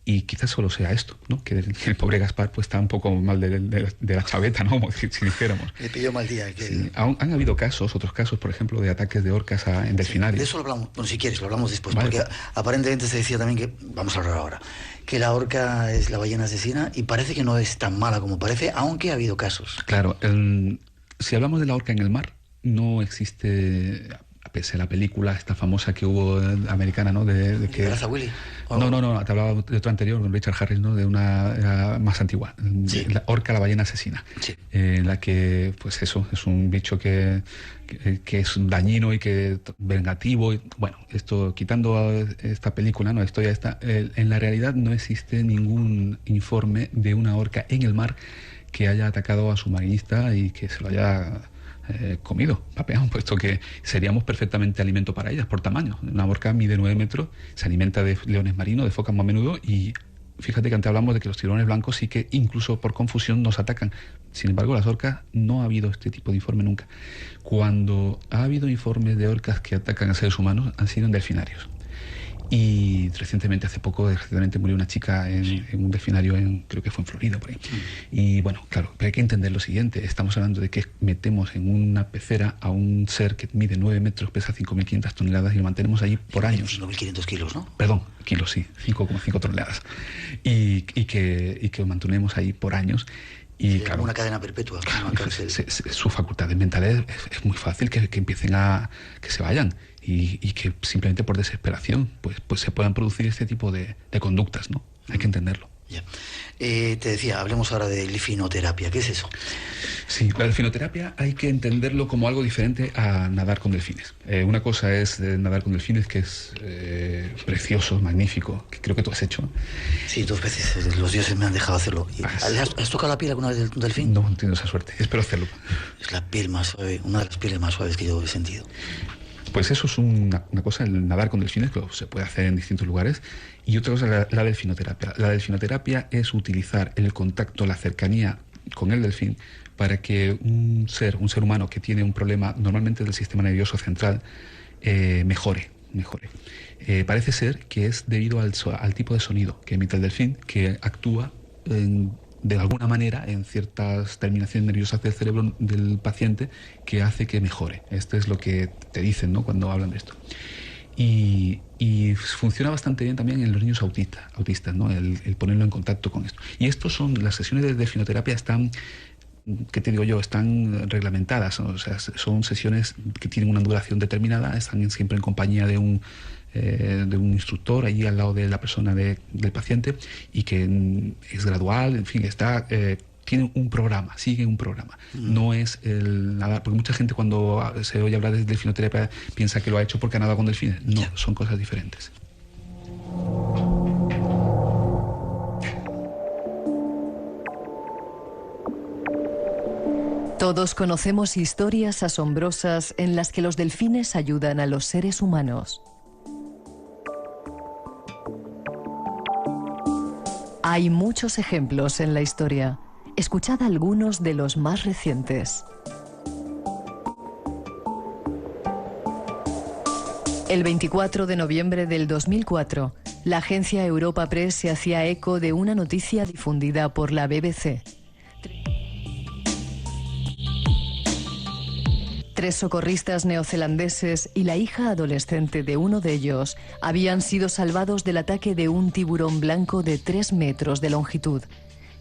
Y quizás solo sea esto, ¿no? Que el pobre Gaspar pues está un poco mal de la chaveta, ¿no? Como si dijéramos. Le pilló mal día. Sí. Han habido otros casos, por ejemplo, de ataques de orcas en delfinarios. De eso lo hablamos, bueno, si quieres, lo hablamos después, vale. Porque aparentemente se decía también que, vamos a hablar ahora, que la orca es la ballena asesina y parece que no es tan mala como parece, aunque ha habido casos. Claro, si hablamos de la orca en el mar, no existe, pese a la película esta famosa que hubo americana, ¿no? De que ¿Raza Willy? No, te hablaba de otra anterior, con Richard Harris, ¿no? De una más antigua, sí. La orca, la ballena asesina, sí. La que, pues eso, es un bicho que es dañino y que vengativo. Y, bueno, esto, quitando esta película, ¿no? La historia esta, en la realidad no existe ningún informe de una orca en el mar que haya atacado a su marinista y que se lo haya comido, papeado, puesto que seríamos perfectamente alimento para ellas por tamaño. Una orca mide 9 metros, se alimenta de leones marinos, de focas más a menudo, y fíjate que antes hablamos de que los tiburones blancos sí que incluso por confusión nos atacan. Sin embargo, las orcas no ha habido este tipo de informe nunca. Cuando ha habido informes de orcas que atacan a seres humanos han sido en delfinarios. Y recientemente, hace poco, murió una chica en un delfinario, creo que fue en Florida, por ahí. Y bueno, claro, pero hay que entender lo siguiente. Estamos hablando de que metemos en una pecera a un ser que mide 9 metros, pesa 5.500 toneladas y lo mantenemos allí por años. 5.500 kilos, ¿no? Perdón, kilos, sí, 5,5 toneladas. Y que lo mantenemos ahí por años. Y claro, una cadena perpetua. Claro, su facultades mentales es muy fácil que empiecen que se vayan y que simplemente por desesperación pues se puedan producir este tipo de conductas, ¿no? Hay que entenderlo. Ya. Te decía, hablemos ahora de delfinoterapia. ¿Qué es eso? Sí, la delfinoterapia hay que entenderlo como algo diferente a nadar con delfines. Una cosa es nadar con delfines, que es precioso, magnífico, que creo que tú has hecho. Sí, 2 veces. Los dioses me han dejado hacerlo. ¿Has tocado la piel alguna vez de un delfín? No, no tengo esa suerte. Espero hacerlo. Es la piel más suave, una de las pieles más suaves que yo he sentido. Pues eso es una cosa, el nadar con delfines, que se puede hacer en distintos lugares. Y otra cosa es la delfinoterapia. La delfinoterapia es utilizar el contacto, la cercanía con el delfín para que un ser humano que tiene un problema normalmente del sistema nervioso central mejore. Parece ser que es debido al tipo de sonido que emite el delfín, que actúa de alguna manera en ciertas terminaciones nerviosas del cerebro del paciente, que hace que mejore. Esto es lo que te dicen, ¿no?, cuando hablan de esto. Y funciona bastante bien también en los niños autistas, ¿no? El ponerlo en contacto con esto. Y las sesiones de delfinoterapia están ¿qué te digo yo? Están reglamentadas, ¿no? O sea, son sesiones que tienen una duración determinada, están siempre en compañía de un instructor allí al lado de la persona del paciente, y que es gradual, en fin, tiene un programa, sigue un programa. No es nada, porque mucha gente cuando se oye hablar de delfinoterapia piensa que lo ha hecho porque ha nadado con delfines. No, son cosas diferentes. Todos conocemos historias asombrosas en las que los delfines ayudan a los seres humanos. Hay muchos ejemplos en la historia. Escuchad algunos de los más recientes. El 24 de noviembre del 2004, la agencia Europa Press se hacía eco de una noticia difundida por la BBC. 3 socorristas neozelandeses y la hija adolescente de uno de ellos habían sido salvados del ataque de un tiburón blanco de 3 metros de longitud,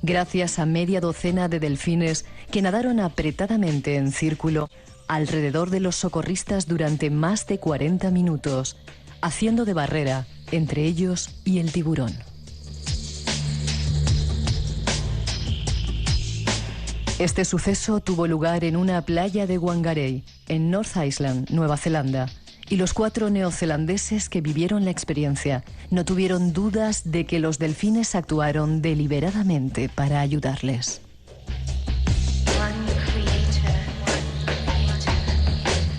gracias a media docena de delfines que nadaron apretadamente en círculo alrededor de los socorristas durante más de 40 minutos, haciendo de barrera entre ellos y el tiburón. Este suceso tuvo lugar en una playa de Whangarei, en North Island, Nueva Zelanda, y los 4 neozelandeses que vivieron la experiencia no tuvieron dudas de que los delfines actuaron deliberadamente para ayudarles.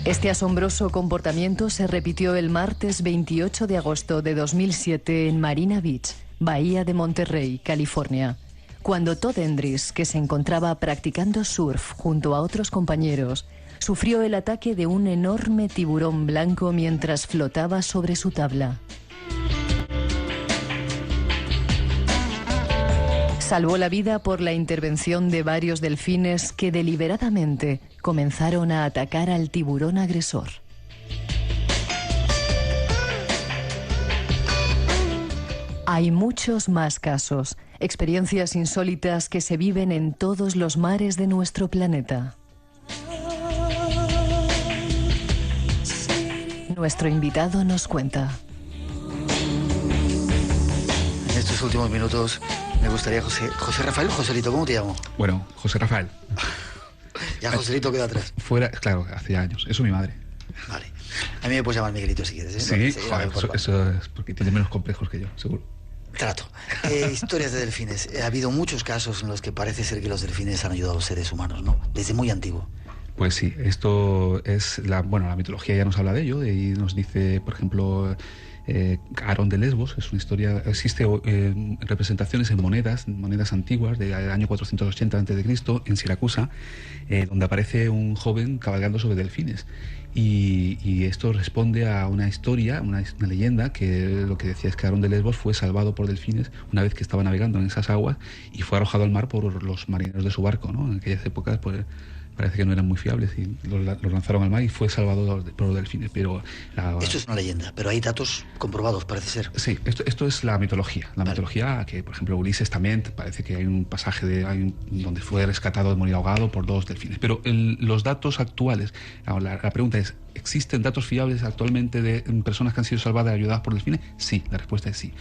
Este asombroso comportamiento se repitió el martes 28 de agosto de 2007 en Marina Beach, Bahía de Monterrey, California, cuando Todd Endris, que se encontraba practicando surf junto a otros compañeros, sufrió el ataque de un enorme tiburón blanco mientras flotaba sobre su tabla. Salvó la vida por la intervención de varios delfines que deliberadamente comenzaron a atacar al tiburón agresor. Hay muchos más casos, experiencias insólitas que se viven en todos los mares de nuestro planeta. Nuestro invitado nos cuenta. En estos últimos minutos me gustaría, José Rafael o Joselito, ¿cómo te llamo? Bueno, José Rafael. Ya Joselito queda atrás. Fuera, claro, hace años. Eso es mi madre. Vale. A mí me puedes llamar Miguelito si quieres, ¿eh? Sí, joder, eso es porque tiene menos complejos que yo, seguro. Trato. Historias de delfines. Ha habido muchos casos en los que parece ser que los delfines han ayudado a los seres humanos, ¿no? Desde muy antiguo. Pues sí, esto es la mitología ya nos habla de ello, y nos dice, por ejemplo, Aarón de Lesbos. Es una historia, existe representaciones en monedas antiguas del año 480 a.C. en Siracusa, donde aparece un joven cabalgando sobre delfines. Y esto responde a una historia, una leyenda, que lo que decía es que Aarón de Lesbos fue salvado por delfines una vez que estaba navegando en esas aguas y fue arrojado al mar por los marineros de su barco, ¿no? En aquellas épocas, pues parece que no eran muy fiables y los lanzaron al mar y fue salvado por los delfines. Pero esto es una leyenda, pero hay datos comprobados, parece ser. Sí, esto es la mitología. La mitología que, por ejemplo, Ulises también, parece que hay un pasaje donde fue rescatado de morir ahogado por 2 delfines. Pero los datos actuales, la pregunta es, ¿existen datos fiables actualmente de personas que han sido salvadas y ayudadas por delfines? Sí, la respuesta es sí.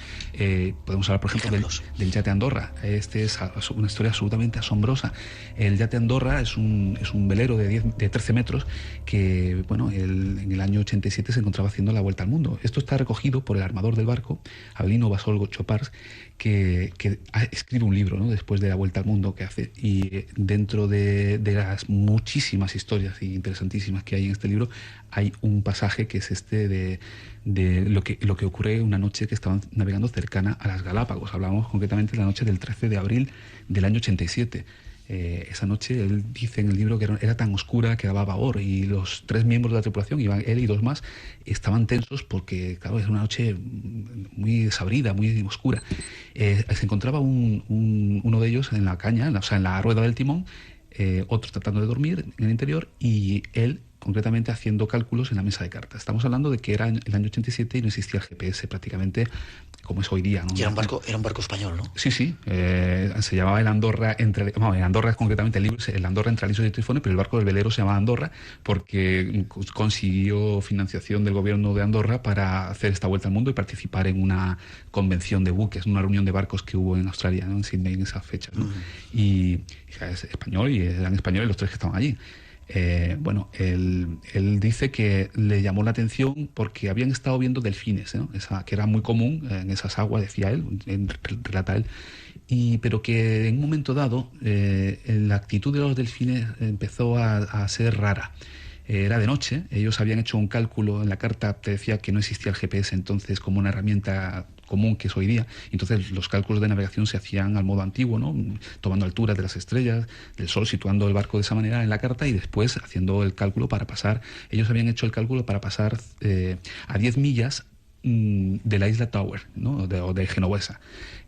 Podemos hablar, por ejemplo, del yate Andorra. Este es una historia absolutamente asombrosa. El yate Andorra es un velero de 13 metros que, bueno, en el año 87 se encontraba haciendo la vuelta al mundo. Esto está recogido por el armador del barco, Avelino Basol Chopars, que escribe un libro, ¿no?, después de la vuelta al mundo que hace. Y dentro de las muchísimas historias interesantísimas que hay en este libro, hay un pasaje que es este de lo que ocurre una noche que estaban navegando cercana a las Galápagos. Hablamos concretamente de la noche del 13 de abril del año 87. Esa noche, él dice en el libro que era tan oscura que daba pavor, y los 3 miembros de la tripulación, él y 2 más, estaban tensos porque, claro, es una noche muy desabrida, muy oscura. Se encontraba uno de ellos en la caña, o sea, en la rueda del timón, otro tratando de dormir en el interior, y él, concretamente haciendo cálculos en la mesa de cartas. Estamos hablando de que era el año 87 y no existía el GPS prácticamente como es hoy día, ¿no? Y era un barco español, ¿no? Sí, se llamaba el Andorra, en Andorra concretamente el Andorra entre Alisos y Trifones, pero el barco del velero se llamaba Andorra porque consiguió financiación del gobierno de Andorra para hacer esta vuelta al mundo y participar en una convención de buques, una reunión de barcos que hubo en Australia, ¿no? En Sydney en esas fechas, ¿no? Y es español y eran españoles los tres que estaban allí. Él dice que le llamó la atención porque habían estado viendo delfines, ¿no? Que era muy común en esas aguas, decía él, relata él, pero que en un momento dado la actitud de los delfines empezó a ser rara. Era de noche, ellos habían hecho un cálculo en la carta, te decía que no existía el GPS entonces como una herramienta común que es hoy día, entonces los cálculos de navegación se hacían al modo antiguo, ¿no? Tomando alturas de las estrellas, del sol, situando el barco de esa manera en la carta y después haciendo el cálculo para pasar, ellos habían hecho el cálculo para pasar a 10 millas de la isla Tower, ¿no? o de Genovesa,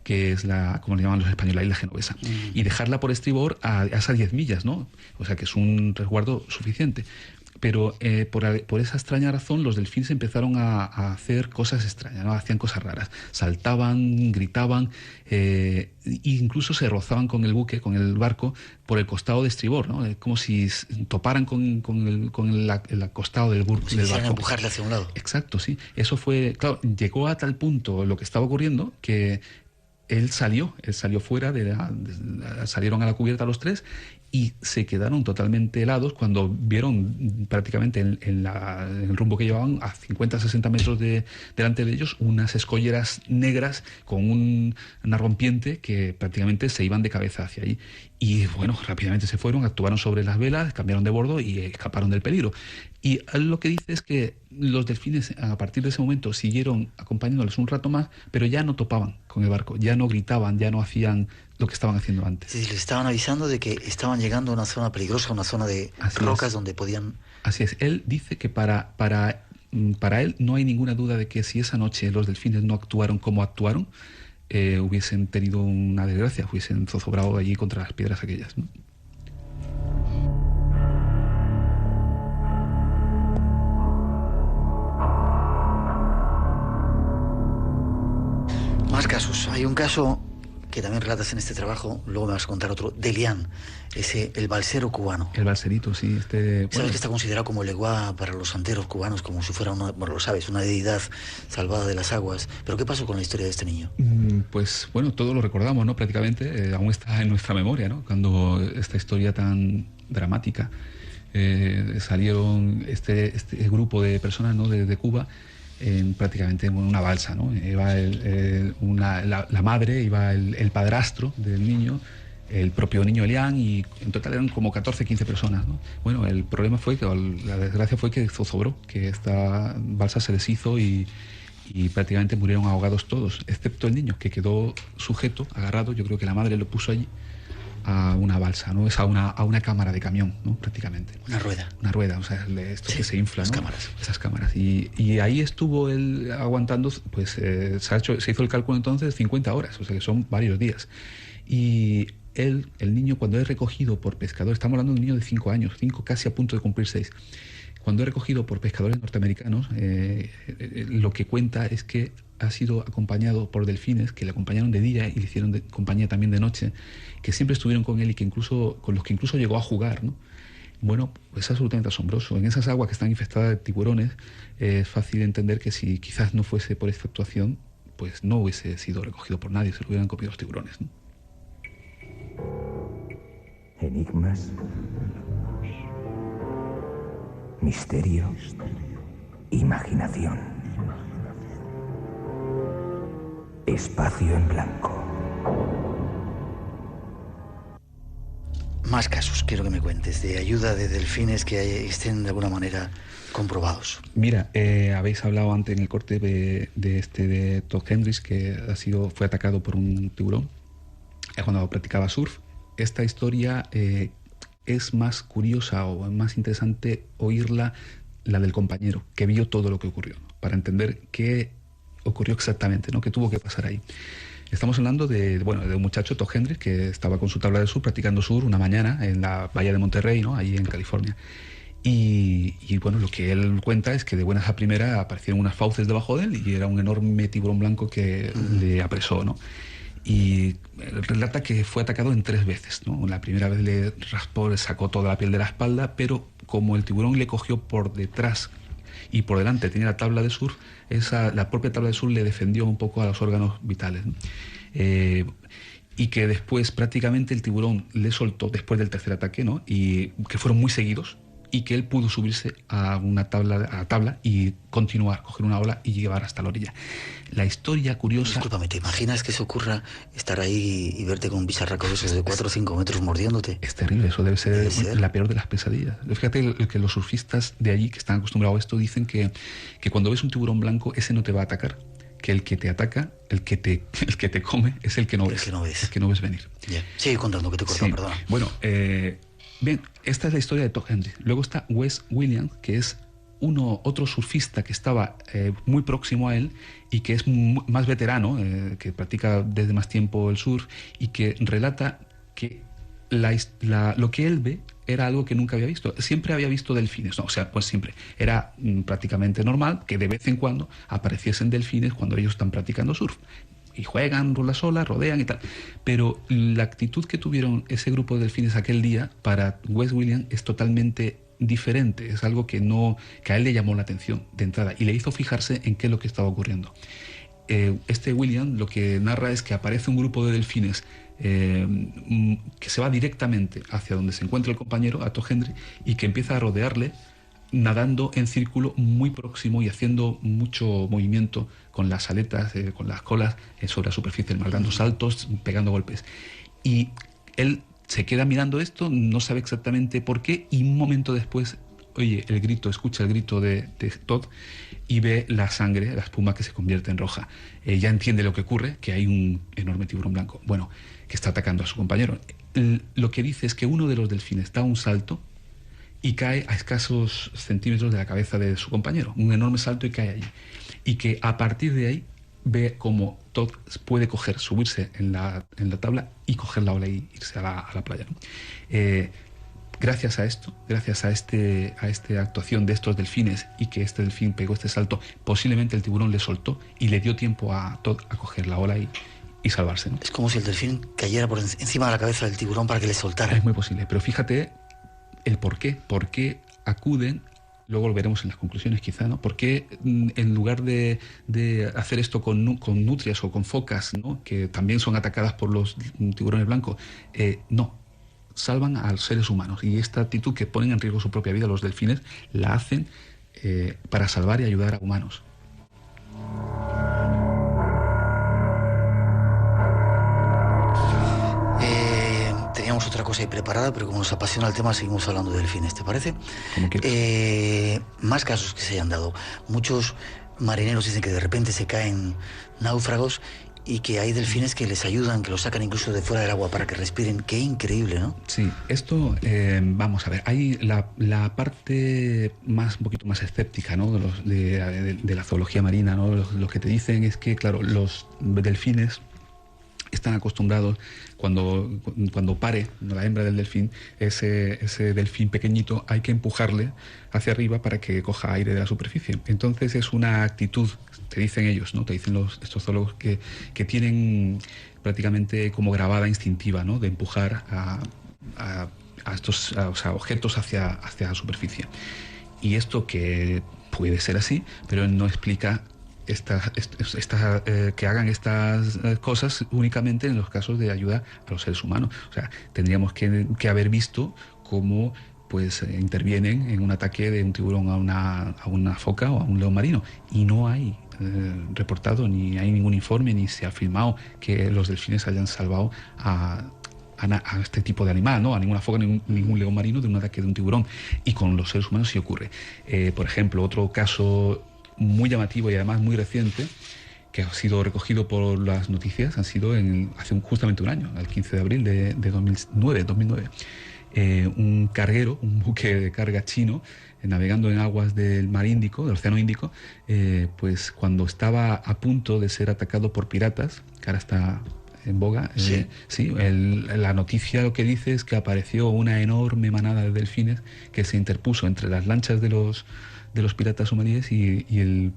que es como le llaman los españoles, la isla Genovesa, y dejarla por estribor a esas 10 millas, ¿no? O sea que es un resguardo suficiente. Pero por esa extraña razón los delfines empezaron a hacer cosas extrañas, ¿no? Hacían cosas raras, saltaban, gritaban, e incluso se rozaban con el buque, con el barco, por el costado de estribor, ¿no? Como si toparan con el costado del barco. Empujarle hacia un lado. Exacto, sí. Eso fue, claro, llegó a tal punto lo que estaba ocurriendo que él salió fuera, salieron a la cubierta los tres y se quedaron totalmente helados cuando vieron prácticamente en el rumbo que llevaban a 50-60 metros delante de ellos unas escolleras negras con una rompiente que prácticamente se iban de cabeza hacia allí. Y bueno, rápidamente se fueron, actuaron sobre las velas, cambiaron de bordo y escaparon del peligro. Y lo que dice es que los delfines a partir de ese momento siguieron acompañándoles un rato más, pero ya no topaban con el barco, ya no gritaban, ya no hacían lo que estaban haciendo antes. Sí, les estaban avisando de que estaban llegando a una zona peligrosa, una zona de rocas donde podían... Así es. Él dice que para él no hay ninguna duda de que si esa noche los delfines no actuaron como actuaron, hubiesen tenido una desgracia, hubiesen zozobrado allí contra las piedras aquellas, ¿no? Más casos. Hay un caso que también relatas en este trabajo, luego me vas a contar otro, de Lian, el balsero cubano. El balserito, sí. Sabes que está considerado como leguá para los santeros cubanos, como si fuera una deidad salvada de las aguas. ¿Pero qué pasó con la historia de este niño? Pues bueno, todos lo recordamos, ¿no? Prácticamente, aún está en nuestra memoria, ¿no? Cuando esta historia tan dramática salieron este grupo de personas, ¿no? de Cuba, prácticamente en una balsa, ¿no? Iba la madre, iba el padrastro del niño, el propio niño Elian, y en total eran como 14-15 personas, ¿no? Bueno, el problema fue que, la desgracia fue que zozobró, que esta balsa se deshizo y prácticamente murieron ahogados todos, excepto el niño, que quedó sujeto, agarrado. Yo creo que la madre lo puso allí a una balsa, ¿no? Es a una cámara de camión, ¿no? Prácticamente. Una rueda, o sea, esto que se infla, ¿no? Esas cámaras. Y ahí estuvo él aguantando, pues se hizo el cálculo entonces 50 horas, o sea que son varios días. Y el niño, cuando es recogido por pescadores, estamos hablando de un niño de 5 años, casi a punto de cumplir 6, cuando es recogido por pescadores norteamericanos, lo que cuenta es que ha sido acompañado por delfines que le acompañaron de día y le hicieron compañía también de noche, que siempre estuvieron con él y con los que incluso llegó a jugar, ¿no? Bueno, es absolutamente asombroso. En esas aguas que están infestadas de tiburones, es fácil entender que si quizás no fuese por esta actuación, pues no hubiese sido recogido por nadie, se lo hubieran comido los tiburones, ¿no? Enigmas, misterio, imaginación. Espacio en blanco. Más casos, quiero que me cuentes, de ayuda de delfines que estén de alguna manera comprobados. Mira, habéis hablado antes en el corte de Todd Hendricks, que fue atacado por un tiburón cuando practicaba surf. Esta historia es más curiosa o más interesante oírla, la del compañero, que vio todo lo que ocurrió, ¿no? Para entender qué ocurrió exactamente, ¿no? ¿Qué tuvo que pasar ahí? Estamos hablando de un muchacho, Todd Hendricks, que estaba con su tabla de surf practicando surf una mañana en la bahía de Monterrey, ¿no? Allí en California. Y bueno, lo que él cuenta es que de buenas a primeras aparecieron unas fauces debajo de él y era un enorme tiburón blanco que le apresó, ¿no? Y relata que fue atacado en 3 veces, ¿no? La primera vez le raspó, le sacó toda la piel de la espalda, pero como el tiburón le cogió por detrás y por delante tenía la tabla de surf, la propia tabla de surf le defendió un poco a los órganos vitales, ¿no? Y que después prácticamente el tiburón le soltó después del tercer ataque, ¿no? Y que fueron muy seguidos, y que él pudo subirse a la tabla y continuar, coger una ola y llevar hasta la orilla. La historia curiosa... Discúlpame, ¿te imaginas que eso ocurra, estar ahí y verte con un bicharraco de esos de 4 o 5 metros mordiéndote? Es terrible, eso debe ser la peor de las pesadillas. Fíjate que los surfistas de allí, que están acostumbrados a esto, dicen que cuando ves un tiburón blanco, ese no te va a atacar, que el que te ataca, el que te come, es el que no ves. El que no ves venir. Yeah. Sigue contando, que te corto, perdona. Bueno, bien, esta es la historia de Todd Hendry. Luego está Wes Williams, que es otro surfista que estaba muy próximo a él y que es más veterano, que practica desde más tiempo el surf y que relata que lo que él ve era algo que nunca había visto. Siempre había visto delfines, ¿no? O sea, pues siempre. Era prácticamente normal que de vez en cuando apareciesen delfines cuando ellos están practicando surf. Y juegan las olas, rodean y tal. Pero la actitud que tuvieron ese grupo de delfines aquel día para Wes Williams es totalmente diferente. Es algo que a él le llamó la atención de entrada y le hizo fijarse en qué es lo que estaba ocurriendo. Este Williams lo que narra es que aparece un grupo de delfines que se va directamente hacia donde se encuentra el compañero, a Todd Hendry, y que empieza a rodearle, nadando en círculo muy próximo y haciendo mucho movimiento con las aletas, con las colas sobre la superficie del mar, dando saltos, pegando golpes. Y él se queda mirando esto, no sabe exactamente por qué, y un momento después escucha el grito de Todd y ve la sangre, la espuma que se convierte en roja. Ya entiende lo que ocurre, que hay un enorme tiburón blanco, que está atacando a su compañero. Lo que dice es que uno de los delfines da un salto y cae a escasos centímetros de la cabeza de su compañero, un enorme salto, y cae allí. Y que a partir de ahí ve cómo Todd puede subirse en la tabla y coger la ola y irse a la playa, ¿no? Gracias a esto, gracias a esta actuación de estos delfines y que este delfín pegó este salto, posiblemente el tiburón le soltó y le dio tiempo a Todd a coger la ola y salvarse, ¿no? Es como si el delfín cayera por encima de la cabeza del tiburón para que le soltara. Es muy posible, pero fíjate el por qué acuden. Luego lo veremos en las conclusiones quizá, ¿no? ¿Por qué en lugar de hacer esto con nutrias o con focas, ¿no?, que también son atacadas por los tiburones blancos, no, salvan a los seres humanos? Y esta actitud que ponen en riesgo su propia vida los delfines, la hacen para salvar y ayudar a humanos. Teníamos otra cosa ahí preparada, pero como nos apasiona el tema, seguimos hablando de delfines, ¿te parece? Más casos que se hayan dado. Muchos marineros dicen que de repente se caen náufragos y que hay delfines que les ayudan, que los sacan incluso de fuera del agua para que respiren. Qué increíble, ¿no? Sí, esto, vamos a ver, hay la parte un poquito más escéptica, ¿no?, de la zoología marina, ¿no? Los que te dicen es que, claro, los delfines están acostumbrados, cuando pare la hembra del delfín, ese delfín pequeñito hay que empujarle hacia arriba para que coja aire de la superficie. Entonces es una actitud, te dicen ellos, ¿no?, te dicen estos zoólogos, que tienen prácticamente como grabada instintiva, ¿no?, de empujar a estos objetos hacia la superficie. Y esto que puede ser así, pero no explica que hagan estas cosas únicamente en los casos de ayuda a los seres humanos. O sea, tendríamos que haber visto cómo intervienen en un ataque de un tiburón a una foca o a un león marino, y no hay reportado, ni hay ningún informe, ni se ha afirmado que los delfines hayan salvado a este tipo de animal, ¿no?, a ninguna foca, ningún león marino de un ataque de un tiburón. Y con los seres humanos sí ocurre. Por ejemplo, otro caso muy llamativo y además muy reciente, que ha sido recogido por las noticias, han sido hace justamente un año, el 15 de abril de 2009. Un carguero, un buque de carga chino, navegando en aguas del mar Índico, del Océano Índico, pues cuando estaba a punto de ser atacado por piratas, que ahora está en boga. Sí. La noticia lo que dice es que apareció una enorme manada de delfines que se interpuso entre las lanchas de los piratas somalíes y el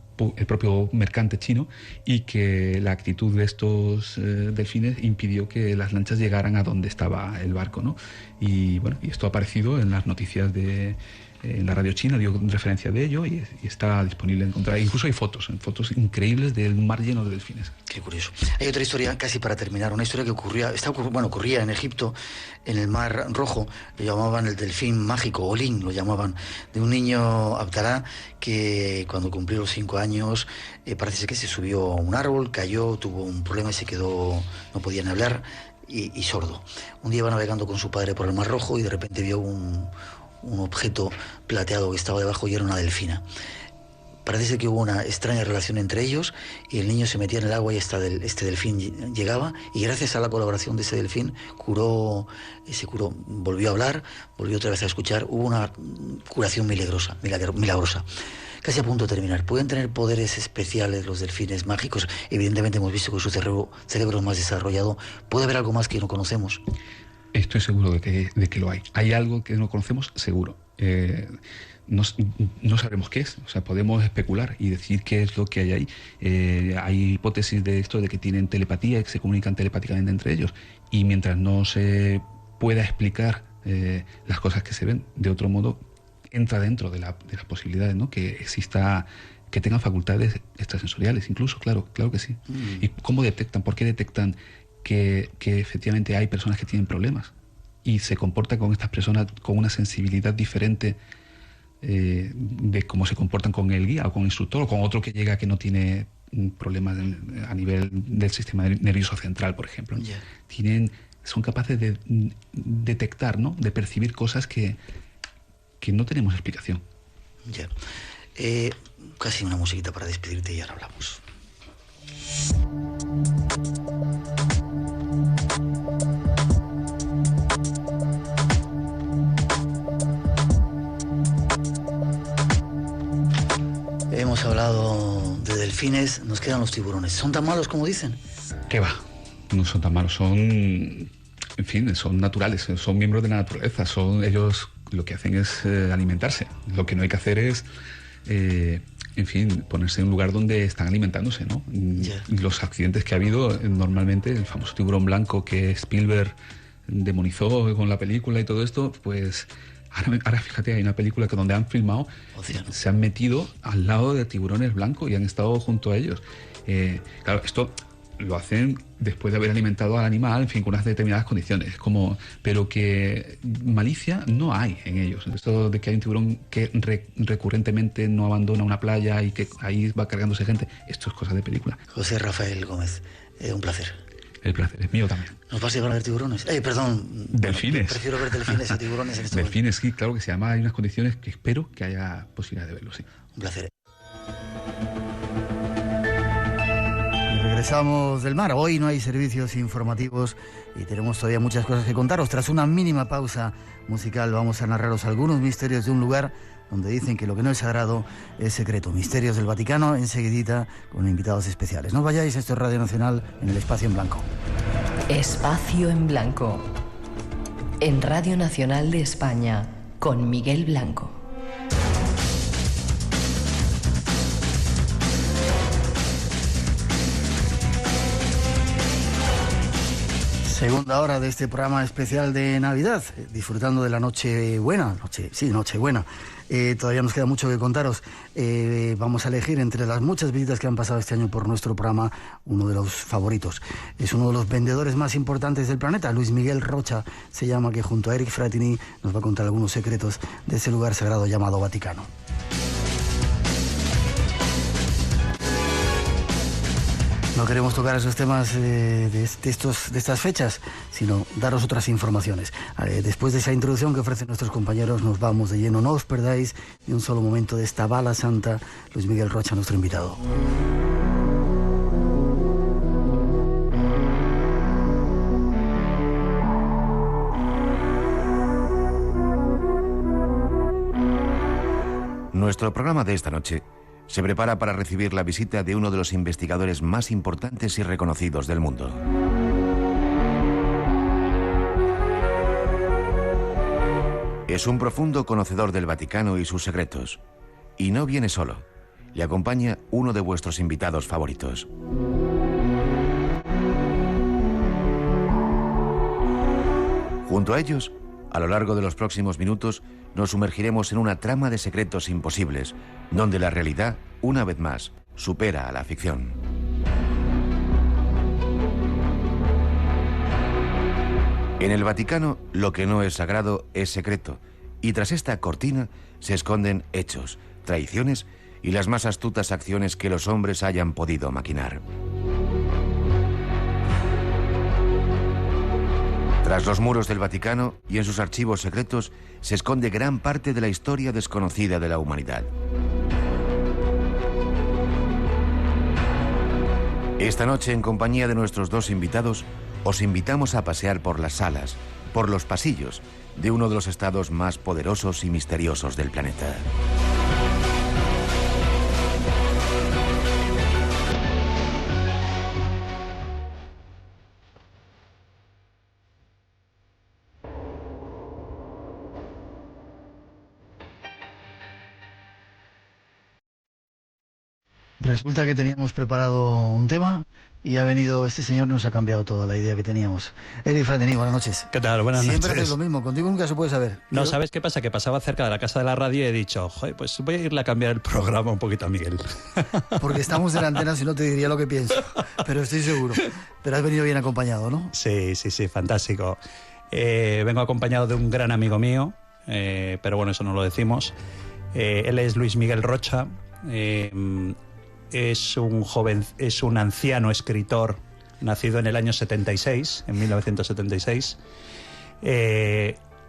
propio mercante chino, y que la actitud de estos delfines impidió que las lanchas llegaran a donde estaba el barco, ¿no? Y bueno, y esto ha aparecido en las noticias en la radio china, dio referencia de ello, y está disponible encontrar. Incluso hay fotos increíbles del mar lleno de delfines. Qué curioso. Hay otra historia, casi para terminar, una historia que ocurría en Egipto, en el Mar Rojo. Lo llamaban el delfín mágico, Olin, lo llamaban, de un niño Abdalá que cuando cumplió los 5 años parece que se subió a un árbol, cayó, tuvo un problema y se quedó, no podía ni hablar, y sordo. Un día iba navegando con su padre por el Mar Rojo y de repente vio un objeto plateado que estaba debajo y era una delfina. Parece que hubo una extraña relación entre ellos y el niño se metía en el agua y este delfín llegaba, y gracias a la colaboración de ese delfín se curó, volvió a hablar, volvió otra vez a escuchar. Hubo una curación milagrosa. Casi a punto de terminar. ¿Pueden tener poderes especiales los delfines mágicos? Evidentemente hemos visto que su cerebro es más desarrollado. ¿Puede haber algo más que no conocemos? Estoy seguro de que lo hay. Hay algo que no conocemos, seguro. No sabemos qué es. O sea, podemos especular y decir qué es lo que hay ahí. Hay hipótesis de esto, de que tienen telepatía y que se comunican telepáticamente entre ellos. Y mientras no se pueda explicar las cosas que se ven de otro modo, entra dentro de las posibilidades, ¿no? Que exista, que tengan facultades extrasensoriales, incluso, claro que sí. ¿Y cómo detectan? ¿Por qué detectan que efectivamente hay personas que tienen problemas y se comportan con estas personas con una sensibilidad diferente de cómo se comportan con el guía o con el instructor o con otro que llega que no tiene problemas a nivel del sistema nervioso central, por ejemplo? Son capaces de detectar, ¿no? De percibir cosas que no tenemos explicación. Ya. Casi una musiquita para despedirte y ahora hablamos. Hemos hablado de delfines, nos quedan los tiburones. ¿Son tan malos como dicen? ¿Qué va? No son tan malos, son naturales, son miembros de la naturaleza, ellos lo que hacen es alimentarse. Lo que no hay que hacer es, ponerse en un lugar donde están alimentándose, ¿no? Los accidentes que ha habido, normalmente, el famoso tiburón blanco que Spielberg demonizó con la película y todo esto, pues ahora fíjate, hay una película que donde han filmado, se han metido al lado de tiburones blancos y han estado junto a ellos. Claro, esto lo hacen después de haber alimentado al animal, con unas determinadas condiciones, pero que malicia no hay en ellos. Esto de que hay un tiburón que recurrentemente no abandona una playa y que ahí va cargándose gente, esto es cosa de película. José Rafael Gómez, un placer. El placer es mío también. ¿Nos vas a llevar a ver tiburones? Delfines. Prefiero ver delfines a tiburones en este momento. Delfines, sí, claro que se llama. Hay unas condiciones que espero que haya posibilidad de verlos, sí. Un placer. Regresamos del mar. Hoy no hay servicios informativos y tenemos todavía muchas cosas que contaros. Tras una mínima pausa musical vamos a narraros algunos misterios de un lugar donde dicen que lo que no es sagrado es secreto. Misterios del Vaticano, enseguidita, con invitados especiales. No os vayáis, esto es Radio Nacional en el Espacio en Blanco. Espacio en Blanco. En Radio Nacional de España, con Miguel Blanco. Segunda hora de este programa especial de Navidad, disfrutando de la Nochebuena. Todavía nos queda mucho que contaros. Vamos a elegir entre las muchas visitas que han pasado este año por nuestro programa uno de los favoritos. Es uno de los vendedores más importantes del planeta, Luis Miguel Rocha se llama, que junto a Eric Fratini nos va a contar algunos secretos de ese lugar sagrado llamado Vaticano. No queremos tocar esos temas de estas fechas, sino daros otras informaciones. Después de esa introducción que ofrecen nuestros compañeros, nos vamos de lleno. No os perdáis ni un solo momento de esta bala santa. Luis Miguel Rocha, nuestro invitado. Nuestro programa de esta noche se prepara para recibir la visita de uno de los investigadores más importantes y reconocidos del mundo. Es un profundo conocedor del Vaticano y sus secretos. Y no viene solo. Le acompaña uno de vuestros invitados favoritos. Junto a ellos, a lo largo de los próximos minutos, nos sumergiremos en una trama de secretos imposibles, donde la realidad, una vez más, supera a la ficción. En el Vaticano, lo que no es sagrado es secreto, y tras esta cortina se esconden hechos, traiciones y las más astutas acciones que los hombres hayan podido maquinar. Tras los muros del Vaticano y en sus archivos secretos se esconde gran parte de la historia desconocida de la humanidad. Esta noche, en compañía de nuestros dos invitados, os invitamos a pasear por las salas, por los pasillos de uno de los estados más poderosos y misteriosos del planeta. Resulta que teníamos preparado un tema y ha venido este señor y nos ha cambiado toda la idea que teníamos. Eric Fratini, buenas noches. ¿Qué tal? Buenas noches. Siempre haces lo mismo, contigo nunca se puede saber. No, ¿sabes qué pasa? Que pasaba cerca de la casa de la radio y he dicho, joder, pues voy a irle a cambiar el programa un poquito a Miguel. Porque estamos en la antena, si no te diría lo que pienso, pero estoy seguro. Pero has venido bien acompañado, ¿no? Sí, fantástico. Vengo acompañado de un gran amigo mío, pero bueno, eso no lo decimos. Él es Luis Miguel Rocha. Es un anciano escritor nacido en el año 76, en 1976.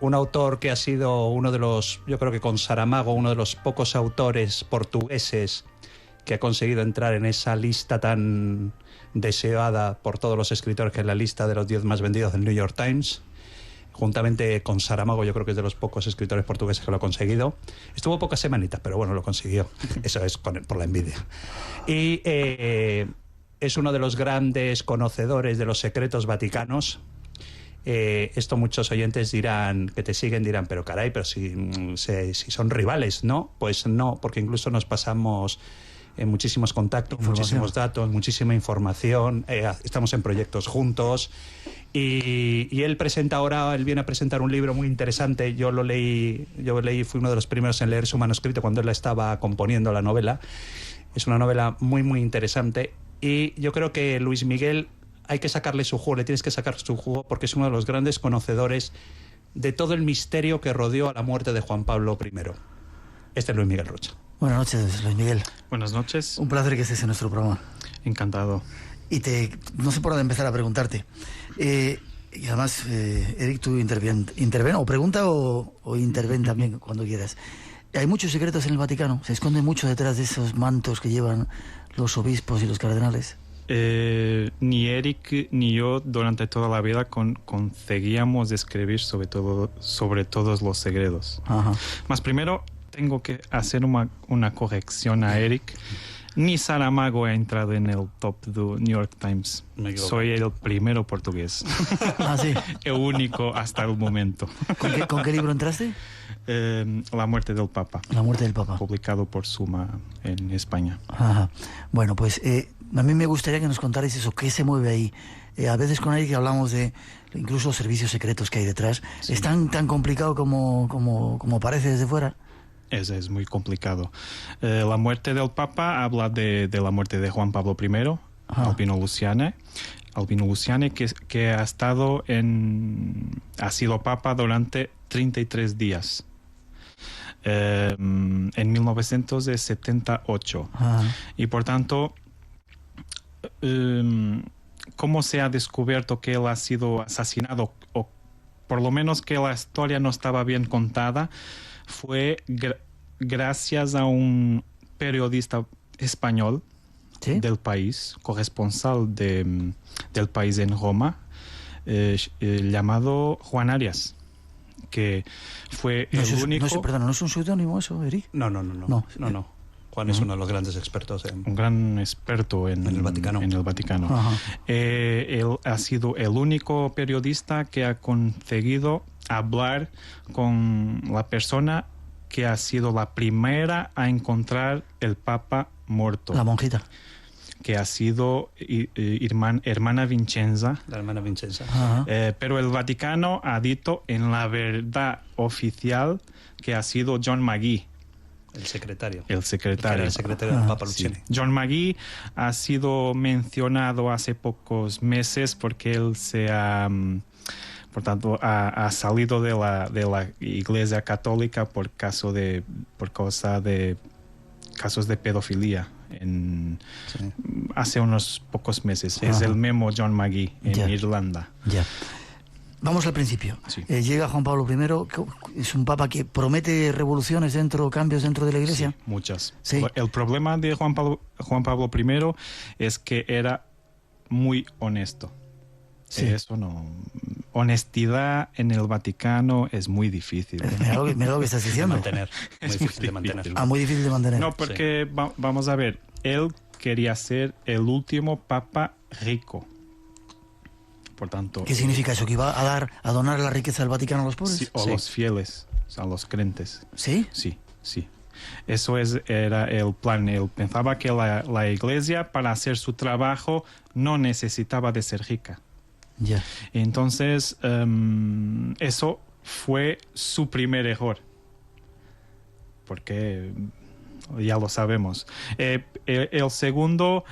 Un autor que ha sido uno de los, yo creo que con Saramago, uno de los pocos autores portugueses que ha conseguido entrar en esa lista tan deseada por todos los escritores, que es la lista de los 10 más vendidos del New York Times. Juntamente con Saramago, yo creo que es de los pocos escritores portugueses que lo ha conseguido. Estuvo pocas semanitas, pero bueno, lo consiguió. Eso es por la envidia. Y es uno de los grandes conocedores de los secretos vaticanos. Esto muchos oyentes dirán, que te siguen, dirán, pero caray, pero si son rivales, ¿no? Pues no, porque incluso nos pasamos muchísimos contactos, muchísimos datos, muchísima información. Estamos en proyectos juntos. Y él viene a presentar un libro muy interesante. Yo lo leí, fui uno de los primeros en leer su manuscrito cuando él estaba componiendo la novela. Es una novela muy, muy interesante. Y yo creo que Luis Miguel hay que sacarle su jugo, le tienes que sacar su jugo, porque es uno de los grandes conocedores de todo el misterio que rodeó a la muerte de Juan Pablo I. Este es Luis Miguel Rocha. Buenas noches, Luis Miguel. Buenas noches. Un placer que estés en nuestro programa. Encantado. Y no sé por dónde empezar a preguntarte. Y además, Eric, tú interven o pregunta o interven también cuando quieras. Hay muchos secretos en el Vaticano. Se esconde mucho detrás de esos mantos que llevan los obispos y los cardenales. Ni Eric ni yo durante toda la vida conseguíamos escribir sobre todos los secretos. Ajá. Más primero tengo que hacer una corrección a Eric. Ni Saramago ha entrado en el top de New York Times. Soy el primero portugués. Ah, sí. El único hasta el momento. ¿Con qué libro entraste? La muerte del Papa. La muerte del Papa. Publicado por Suma en España. Ajá. Bueno, pues a mí me gustaría que nos contarais eso, qué se mueve ahí. A veces con Eric hablamos de incluso los servicios secretos que hay detrás. Sí. ¿Es tan complicado como parece desde fuera? Es muy complicado. La muerte del Papa habla de la muerte de Juan Pablo I, Albino Luciani. Albino Luciani que ha sido Papa durante 33 días. En 1978. Y por tanto, ¿cómo se ha descubierto que él ha sido asesinado? O por lo menos que la historia no estaba bien contada. Fue gracias a un periodista español, ¿sí?, del país, corresponsal del país en Roma, llamado Juan Arias, que fue el único... ¿No es un seudónimo eso, Eric? No. Juan es uno de los grandes expertos un gran experto en el Vaticano. Él ha sido el único periodista que ha conseguido hablar con la persona que ha sido la primera a encontrar el Papa muerto. La monjita. Que ha sido hermana Vincenza. La hermana Vincenza. Pero el Vaticano ha dicho en la verdad oficial que ha sido John Magee. El secretario. El secretario. Que era el secretario del Papa Luciani. Sí. John Magee ha sido mencionado hace pocos meses porque él se ha... Por tanto, ha salido de la Iglesia Católica por causa de casos de pedofilia hace unos pocos meses. Es el mismo John Magee en Irlanda. Ya. Vamos al principio. Sí. Llega Juan Pablo I, es un papa que promete revoluciones cambios dentro de la Iglesia. Sí, muchas. Sí. El problema de Juan Pablo I es que era muy honesto. Sí. Eso no. Honestidad en el Vaticano es muy difícil. Mira lo que estás diciendo. Es muy difícil de mantener. Muy difícil de mantener. No, porque vamos a ver. Él quería ser el último papa rico. Por tanto. ¿Qué significa eso? ¿Que iba a donar la riqueza del Vaticano a los pobres? Sí, o los fieles, a los creyentes. ¿Sí? Sí. Eso era el plan. Él pensaba que la Iglesia, para hacer su trabajo, no necesitaba de ser rica. Ya. Entonces, eso fue su primer error. Porque ya lo sabemos. El segundo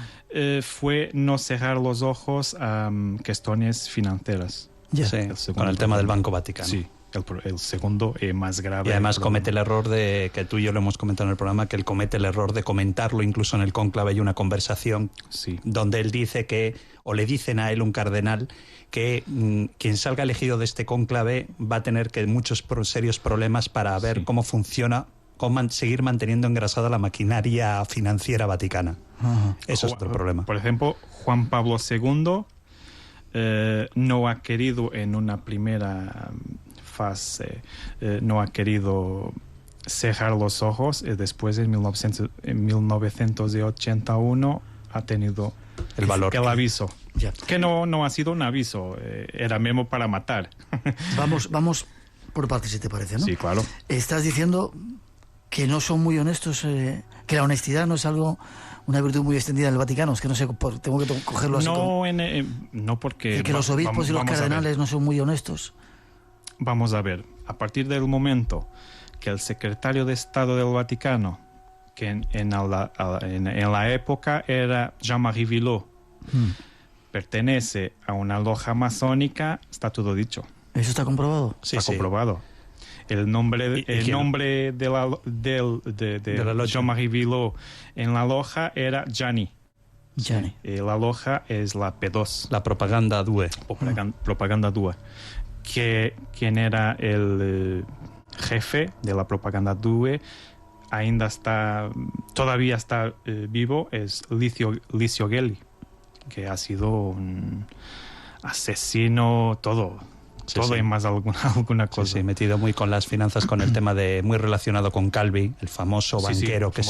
fue no cerrar los ojos a cuestiones financieras. Ya. Sí, con el tema del Banco Vaticano. Sí. El segundo más grave. Y además comete el error que tú y yo lo hemos comentado en el programa, que él comete el error de comentarlo. Incluso en el cónclave hay una conversación donde él dice o le dicen a él, un cardenal, que quien salga elegido de este cónclave va a tener muchos serios problemas para ver cómo funciona, cómo seguir manteniendo engrasada la maquinaria financiera vaticana. Eso es otro problema. Por ejemplo, Juan Pablo II no ha querido en una primera fase, no ha querido cerrar los ojos, y después en 1981 ha tenido el aviso. Ya. Que no ha sido un aviso, era mismo para matar. Vamos por partes, si te parece, ¿no? Sí, claro. Estás diciendo que no son muy honestos, que la honestidad no es una virtud muy extendida en el Vaticano. Es que no sé, tengo que cogerlo así. No, porque... que los obispos y los cardenales no son muy honestos. Vamos a ver, a partir del momento que el secretario de Estado del Vaticano, que en la época era Jean-Marie Villot, pertenece a una loja masónica, está todo dicho. ¿Eso está comprobado? Sí, está comprobado. El nombre de la Jean-Marie Villot en la loja era Gianni. La loja es la P2. La Propaganda Due. Propaganda Due. Quien era el jefe de la Propaganda Due todavía está vivo, es Licio Gelli, que ha sido un asesino, todo y más alguna cosa. Sí, metido muy con las finanzas, con el tema muy relacionado con Calvi, el famoso banquero que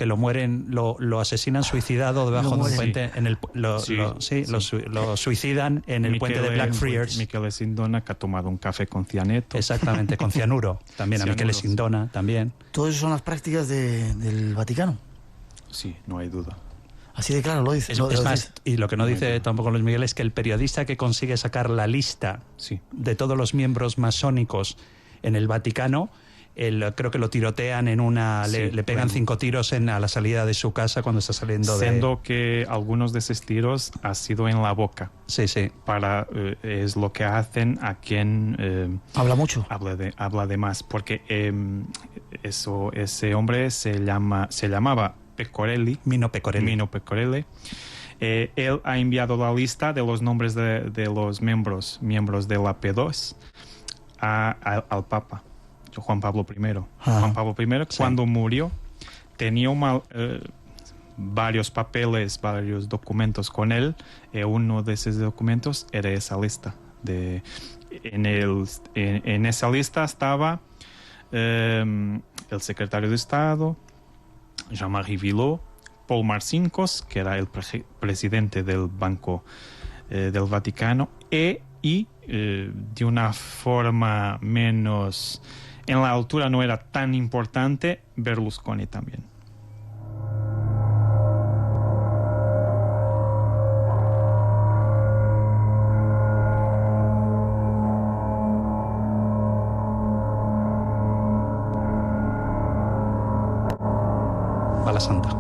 lo mueren, lo asesinan suicidado debajo de un puente, lo suicidan en el puente de Blackfriars. Michele Sindona, que ha tomado un café con cianeto. Exactamente, con cianuro. También a Michele Sindona, también. Todo eso son las prácticas del Vaticano. Sí, no hay duda. Así de claro lo dice. Es más, y lo que no dice tampoco Luis Miguel es que el periodista que consigue sacar la lista de todos los miembros masónicos en el Vaticano, creo que lo tirotean le pegan 5 tiros a la salida de su casa cuando está saliendo Siendo que algunos de esos tiros han sido en la boca. Sí. Es lo que hacen a quien... habla mucho. Habla de más, porque ese hombre se llamaba Pecorelli. Mino Pecorelli. Él ha enviado la lista de los nombres de los miembros de la P2 al Papa, Juan Pablo I. Juan Pablo I, cuando murió, tenía varios papeles, varios documentos con él. Uno de esos documentos era esa lista. En esa lista estaba el secretario de Estado, Jean-Marie Villot, Paul Marcinkus, que era el presidente del Banco del Vaticano, y de una forma menos... En la altura no era tan importante, Berlusconi también.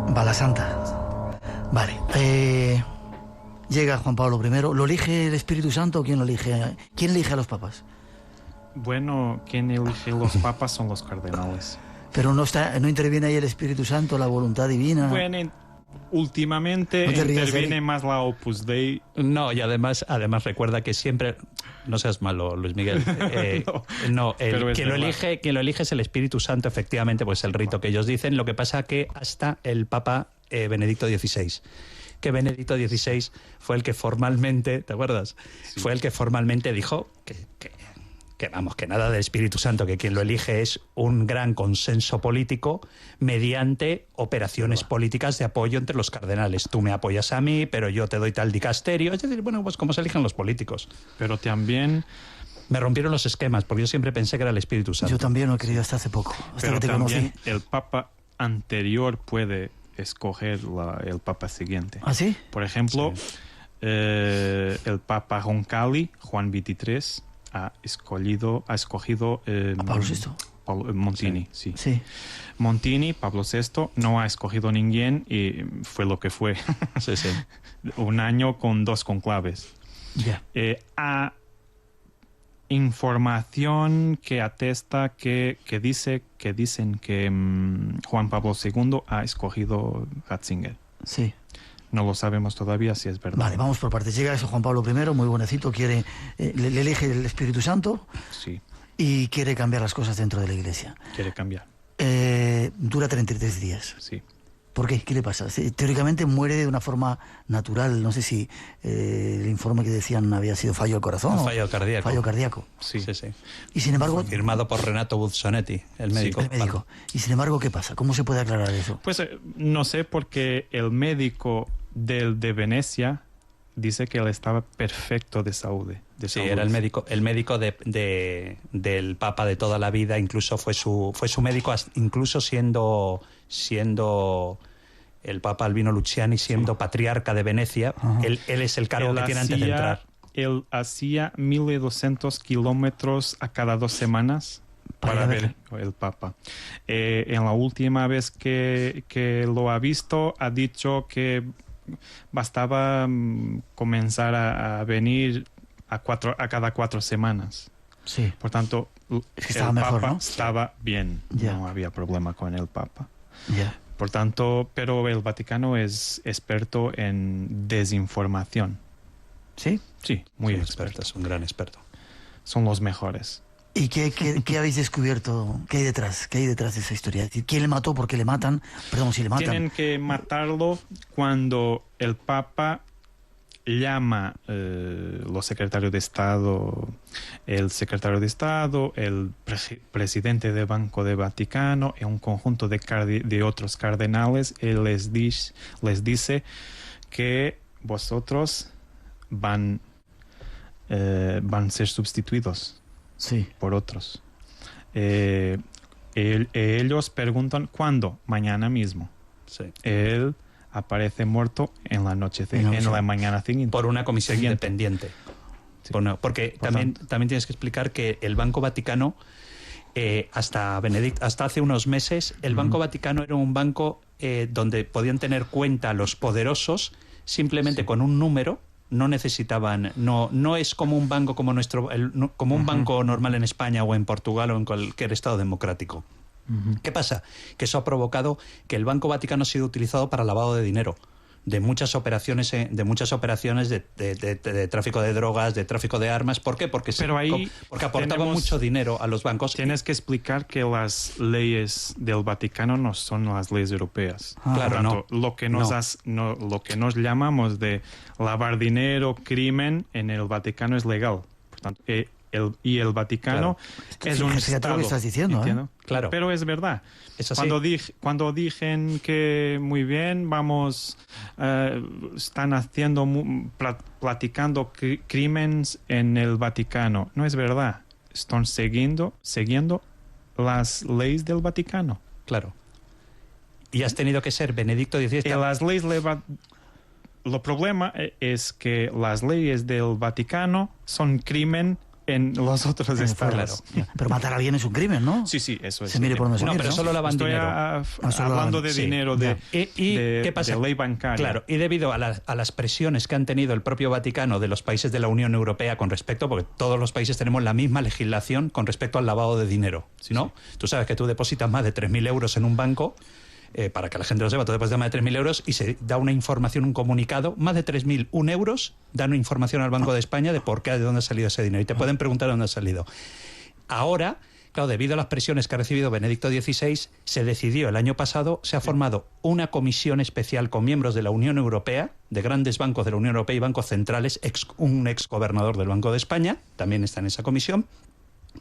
Bala Santa. Vale. Llega Juan Pablo I. ¿Lo elige el Espíritu Santo o quién lo elige? ¿Quién elige a los papas? Bueno, quien elige los papas son los cardenales. Pero no interviene ahí el Espíritu Santo, la voluntad divina. Bueno, últimamente interviene más la Opus Dei. No, y además recuerda que siempre... No seas malo, Luis Miguel. Quien lo elige es el Espíritu Santo, efectivamente, pues el rito que ellos dicen. Lo que pasa que hasta el Papa Benedicto XVI, que Benedicto XVI fue el que formalmente, ¿te acuerdas? Sí. Fue el que formalmente dijo que nada del Espíritu Santo, que quien lo elige es un gran consenso político mediante operaciones políticas de apoyo entre los cardenales. Tú me apoyas a mí, pero yo te doy tal dicasterio. Es decir, bueno, pues como se eligen los políticos. Pero también... Me rompieron los esquemas, porque yo siempre pensé que era el Espíritu Santo. Yo también lo he creído hasta hace poco, hasta que te conocí. El Papa anterior puede escoger el Papa siguiente. ¿Ah, sí? Por ejemplo, sí. El Papa Roncalli, Juan XXIII, ha escogido a Pablo VI. Montini, sí. Sí. Montini, Pablo VI, no ha escogido ninguém y fue lo que fue. Sí, sí. Un año con 2 conclaves. Ya. Ha información que atesta que dicen que Juan Pablo II ha escogido Ratzinger. Sí. No lo sabemos todavía si es verdad. Vale, vamos por partes. Llega eso Juan Pablo I, muy buenecito, quiere le elige el Espíritu Santo. Sí. Y quiere cambiar las cosas dentro de la Iglesia. Quiere cambiar. Dura 33 días. Sí. ¿Por qué? ¿Qué le pasa? Teóricamente muere de una forma natural. No sé si el informe que decían había sido fallo al corazón. Fallo cardíaco. Fallo cardíaco. Sí, sí, sí. Y sin embargo... Firmado por Renato Buzzonetti, el médico. Sí, el médico. Y sin embargo, ¿qué pasa? ¿Cómo se puede aclarar eso? Pues no sé, porque el médico de Venecia dice que él estaba perfecto de salud. Sí, era el médico del Papa de toda la vida. Incluso fue su médico, incluso siendo el Papa Albino Luciani, siendo patriarca de Venecia. Él es el cargo que tiene antes de entrar. Él hacía 1.200 kilómetros a cada 2 semanas para ver el Papa. En la última vez que lo ha visto, ha dicho que bastaba comenzar a venir a cada 4 semanas. Sí. Por tanto, estaba el mejor, Papa ¿no? estaba bien. Ya. No había problema con el Papa. Ya. Por tanto, pero el Vaticano es experto en desinformación. ¿Sí? Sí, muy experto. Es un gran experto. Son los mejores. ¿Y qué habéis descubierto? ¿Qué hay detrás? ¿Qué hay detrás de esa historia? ¿Quién le mató? ¿Por qué le matan? Perdón, si le matan. Tienen que matarlo cuando el Papa llama los secretarios de Estado, el secretario de Estado, el presidente del Banco del Vaticano y un conjunto de otros cardenales. Él les dice que vosotros van a ser sustituidos. Sí. Por otros. Ellos preguntan ¿cuándo? Mañana mismo. Sí. Él aparece muerto en la noche, en la mañana siguiente. Por una comisión independiente. Sí. Porque también tienes que explicar que el Banco Vaticano, hasta hace unos meses, el Banco Vaticano era un banco donde podían tener cuenta los poderosos simplemente con un número. No necesitaban, no es como un banco como un banco normal en España o en Portugal o en cualquier estado democrático. ¿Qué pasa? Que eso ha provocado que el Banco Vaticano ha sido utilizado para lavado de dinero, de muchas operaciones de tráfico de drogas, de tráfico de armas. ¿Por qué? Porque aportaba mucho dinero a los bancos. Tienes que explicar que las leyes del Vaticano no son las leyes europeas. Claro, tanto, no. Lo que nos llamamos de lavar dinero, crimen, en el Vaticano es legal. Por tanto, el Vaticano es un Estado. Lo que estás diciendo, ¿eh? Claro. Pero es verdad. Es así. Cuando dicen que muy bien, están platicando crímenes en el Vaticano. No es verdad. Están siguiendo las leyes del Vaticano. Claro. Y has tenido que ser Benedicto XVI. Las leyes Lo problema es que las leyes del Vaticano son crimen en los otros estados. Claro. Pero matar a alguien es un crimen, ¿no? Sí, eso es. Se mire por donde se mire, pero ¿no? solo lavan dinero. Hablando de dinero, de ¿qué pasa? De ley bancaria. Claro, y debido a las presiones que han tenido el propio Vaticano de los países de la Unión Europea con respecto, porque todos los países tenemos la misma legislación con respecto al lavado de dinero, ¿no? Sí. Tú sabes que tú depositas más de 3.000 euros en un banco. Para que la gente lo sepa, tú depositas más de 3.000 euros y se da una información, un comunicado, más de 3.001 euros, dan una información al Banco de España de por qué, de dónde ha salido ese dinero, y te pueden preguntar de dónde ha salido. Ahora, claro, debido a las presiones que ha recibido Benedicto XVI, se decidió el año pasado, se ha formado una comisión especial con miembros de la Unión Europea, de grandes bancos de la Unión Europea y bancos centrales, un exgobernador del Banco de España, también está en esa comisión,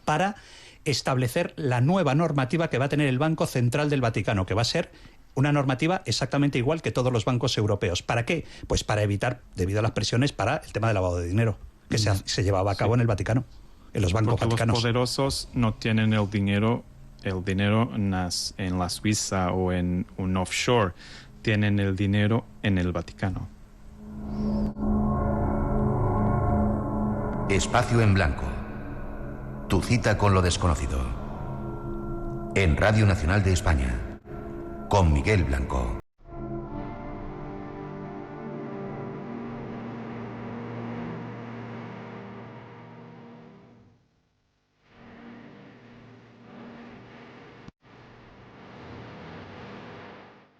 para establecer la nueva normativa que va a tener el Banco Central del Vaticano, que va a ser una normativa exactamente igual que todos los bancos europeos. ¿Para qué? Pues para evitar, debido a las presiones, para el tema del lavado de dinero, que se llevaba a cabo en el Vaticano, en los bancos vaticanos. Los poderosos no tienen el dinero en la Suiza o en un offshore, tienen el dinero en el Vaticano. Espacio en Blanco. Tu cita con lo desconocido. En Radio Nacional de España. Con Miguel Blanco.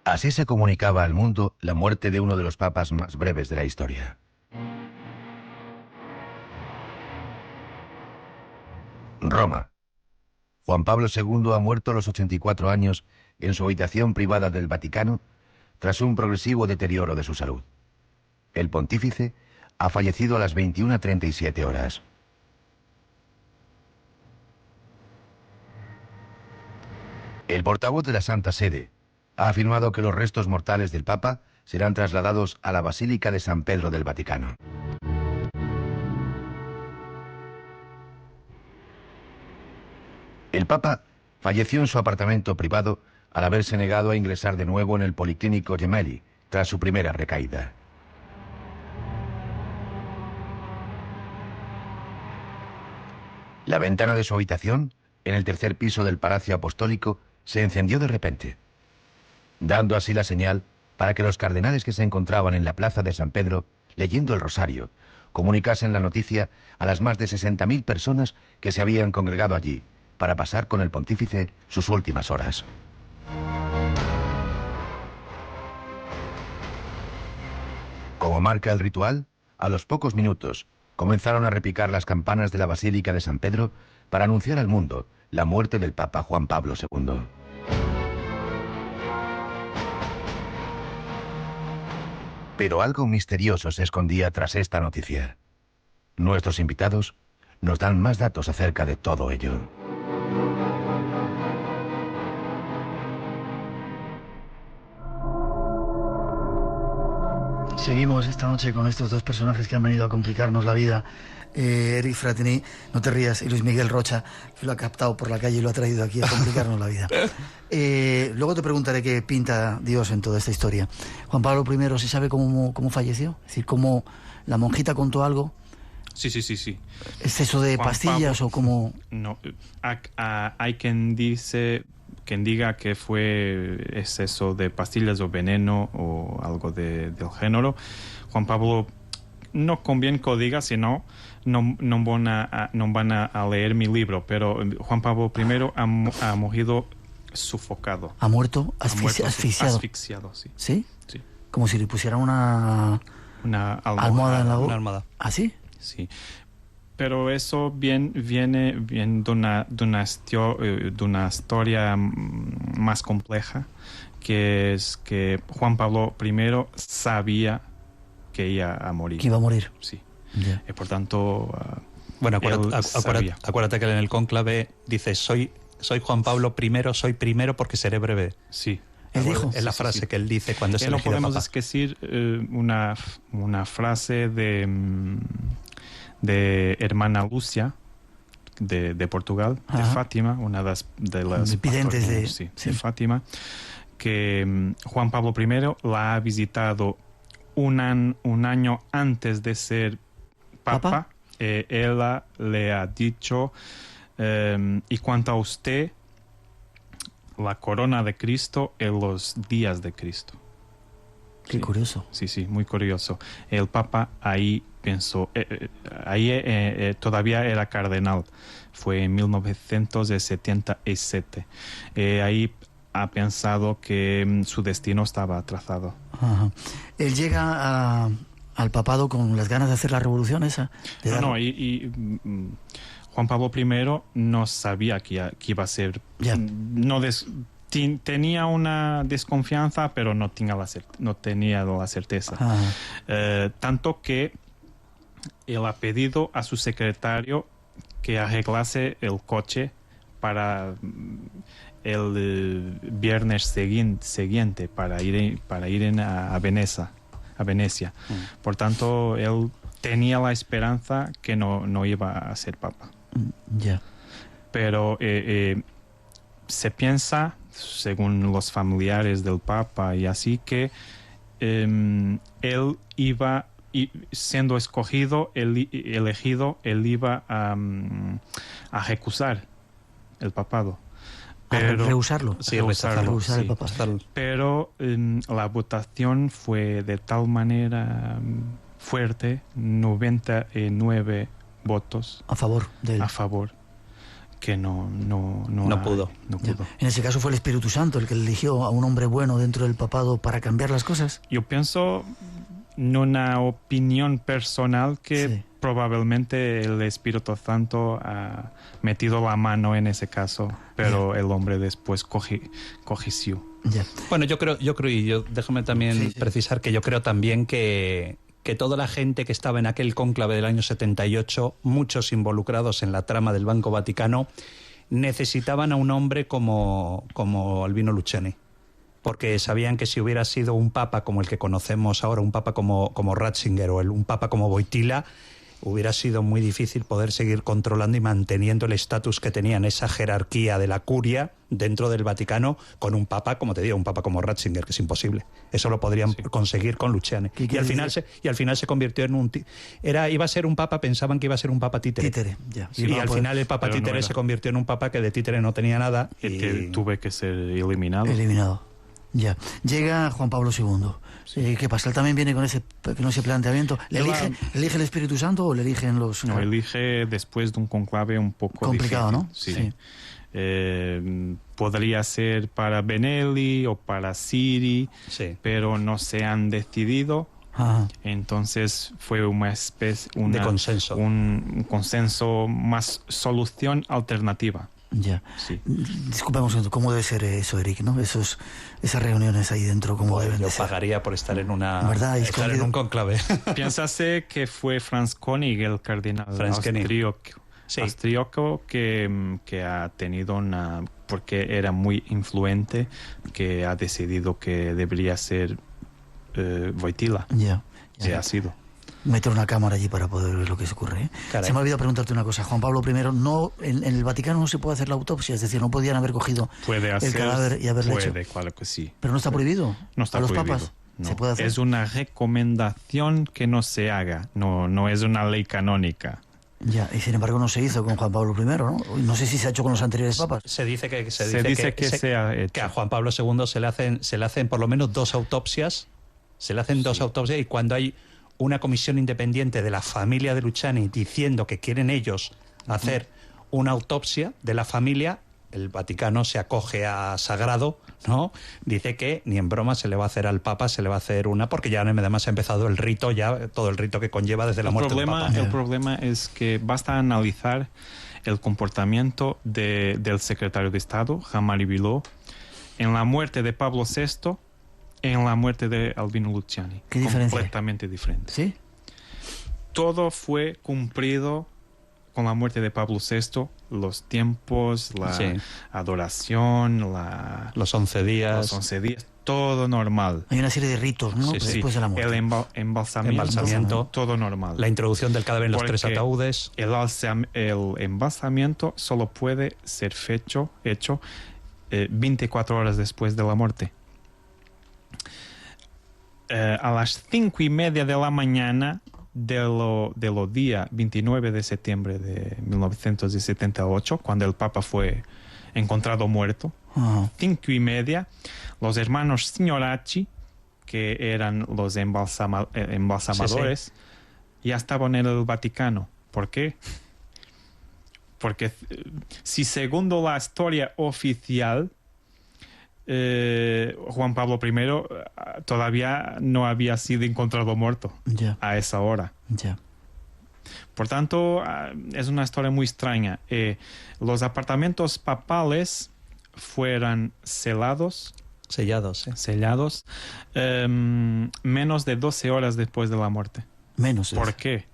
Así se comunicaba al mundo la muerte de uno de los papas más breves de la historia. Roma. Juan Pablo II ha muerto a los 84 años en su habitación privada del Vaticano tras un progresivo deterioro de su salud. El pontífice ha fallecido a las 21:37 horas. El portavoz de la Santa Sede ha afirmado que los restos mortales del Papa serán trasladados a la Basílica de San Pedro del Vaticano. El Papa falleció en su apartamento privado al haberse negado a ingresar de nuevo en el Policlínico Gemelli tras su primera recaída. La ventana de su habitación, en el tercer piso del Palacio Apostólico, se encendió de repente, dando así la señal para que los cardenales que se encontraban en la plaza de San Pedro, leyendo el rosario, comunicasen la noticia a las más de 60.000 personas que se habían congregado allí para pasar con el pontífice sus últimas horas. Como marca el ritual, a los pocos minutos comenzaron a repicar las campanas de la Basílica de San Pedro para anunciar al mundo la muerte del Papa Juan Pablo II. Pero algo misterioso se escondía tras esta noticia. Nuestros invitados nos dan más datos acerca de todo ello. Seguimos esta noche con estos dos personajes que han venido a complicarnos la vida. Eric Fratini, no te rías, y Luis Miguel Rocha, que lo ha captado por la calle y lo ha traído aquí a complicarnos la vida. Luego te preguntaré qué pinta Dios en toda esta historia. Juan Pablo I, ¿se sabe cómo falleció? Es decir, ¿cómo la monjita contó algo? Sí. ¿Exceso de Juan pastillas Pablo, o cómo...? No, hay quien diga que fue exceso de pastillas o veneno o algo del género. Juan Pablo, no conviene que lo diga, sino no van a leer mi libro, pero Juan Pablo I ha muerto sufocado. ¿Ha muerto asfixiado? Asfixiado, sí. ¿Sí? Sí. Como si le pusieran una almohada en la boca. Una almohada. ¿Ah, sí? Sí. Pero eso viene de una historia más compleja, que es que Juan Pablo I sabía que iba a morir. Que iba a morir. Sí. Yeah. Y por tanto Bueno, acuérdate que en el cónclave dice, soy Juan Pablo I, soy primero porque seré breve. Sí. ¿Él dijo? Es la frase que él dice cuando es elegido podemos papa. decir una frase de hermana Lucia de Portugal, de Fátima, una de las videntes de Fátima, que Juan Pablo I la ha visitado un año antes de ser papa. Ella le ha dicho, y cuanto a usted, la corona de Cristo en los días de Cristo. Qué curioso. Sí, muy curioso. El Papa ahí pensó, todavía era cardenal, fue en 1977. Ahí ha pensado que su destino estaba trazado. Ajá. Él llega al papado con las ganas de hacer la revolución esa. Juan Pablo I no sabía que iba a ser... tenía una desconfianza, pero no tenía la certeza. Tanto que él ha pedido a su secretario que arreglase el coche para el viernes siguiente para ir a Venecia. Por tanto, él tenía la esperanza que no iba a ser papa. Pero se piensa, según los familiares del papa y así, que él iba, siendo escogido, elegido, él iba a recusar el papado. Pero, rehusarlo. Sí, rehusar el papado. Pero la votación fue de tal manera fuerte, 99 votos a favor de él. A favor, que no pudo. En ese caso fue el Espíritu Santo el que eligió a un hombre bueno dentro del papado para cambiar las cosas. Yo pienso, en una opinión personal, que probablemente el Espíritu Santo ha metido la mano en ese caso, pero el hombre después cogició. Bueno, yo creo, y déjame también precisar que yo creo también que toda la gente que estaba en aquel cónclave del año 78, muchos involucrados en la trama del Banco Vaticano, necesitaban a un hombre como Albino Luciani, porque sabían que si hubiera sido un papa como el que conocemos ahora, un papa como Ratzinger o un papa como Wojtyla, hubiera sido muy difícil poder seguir controlando y manteniendo el estatus que tenían, esa jerarquía de la curia dentro del Vaticano, con un papa, como te digo, un papa como Ratzinger, que es imposible. Eso lo podrían conseguir con Luciani. Y al final se convirtió en iba a ser un papa, pensaban que iba a ser un papa títere. Y al final el papa títere se convirtió en un papa que de títere no tenía nada. Que tuve que ser eliminado. Ya. Llega Juan Pablo II. ¿Qué pasa? Él también viene con ese planteamiento. ¿Le elige el Espíritu Santo o le eligen los...? No, elige después de un conclave un poco complicado, difícil. ¿no? Sí. Podría ser para Benelli o para Siri, pero no se han decidido. Entonces fue una especie de consenso. Un consenso más solución alternativa. Disculpemos, ¿cómo debe ser eso, Eric? ¿No? Esas reuniones ahí dentro, ¿cómo deben de ser? Yo pagaría por estar en un conclave. Piénsase que fue Franz König, el cardenal austríaco, que ha tenido porque era muy influente, que ha decidido que debería ser Wojtyla. Ha sido. Meter una cámara allí para poder ver lo que se ocurre. Se me ha olvidado preguntarte una cosa. Juan Pablo I, en el Vaticano no se puede hacer la autopsia, es decir, no podían haber cogido el cadáver y haberle hecho. Claro que sí. Pero no está prohibido. No está a los prohibido. papas. No. ¿Se puede hacer? Es una recomendación que no se haga. No es una ley canónica. Y sin embargo no se hizo con Juan Pablo I, ¿no? No sé si se ha hecho con los anteriores papas. Se dice que a Juan Pablo II se le hacen por lo menos 2 autopsias. Se le hacen 2 autopsias, y cuando hay una comisión independiente de la familia de Luciani diciendo que quieren ellos hacer una autopsia de la familia, el Vaticano se acoge a sagrado, ¿no? Dice que ni en broma se le va a hacer al Papa, se le va a hacer una, porque ya además ha empezado el rito, todo el rito que conlleva desde la muerte del Papa. El problema es que basta analizar el comportamiento del secretario de Estado, Jean-Marie Billot, en la muerte de Pablo VI, en la muerte de Albino Luciani. ¿Qué diferencia? Completamente diferente. ¿Sí? Todo fue cumplido con la muerte de Pablo VI, los tiempos, la adoración, los 11 días, todo normal. Hay una serie de ritos, ¿no? Después de la muerte. El embalsamiento, todo normal. La introducción del cadáver en los 3 ataúdes. El embalsamiento solo puede ser hecho 24 horas después de la muerte. A las 5:30 de la mañana del día 29 de septiembre de 1978, cuando el Papa fue encontrado muerto, 5:30, los hermanos Signorachi, que eran los embalsamadores, ya estaban en el Vaticano. ¿Por qué? Porque si según la historia oficial, Juan Pablo I todavía no había sido encontrado muerto a esa hora. Por tanto, es una historia muy extraña. Los apartamentos papales fueron sellados, menos de 12 horas después de la muerte. ¿Por qué?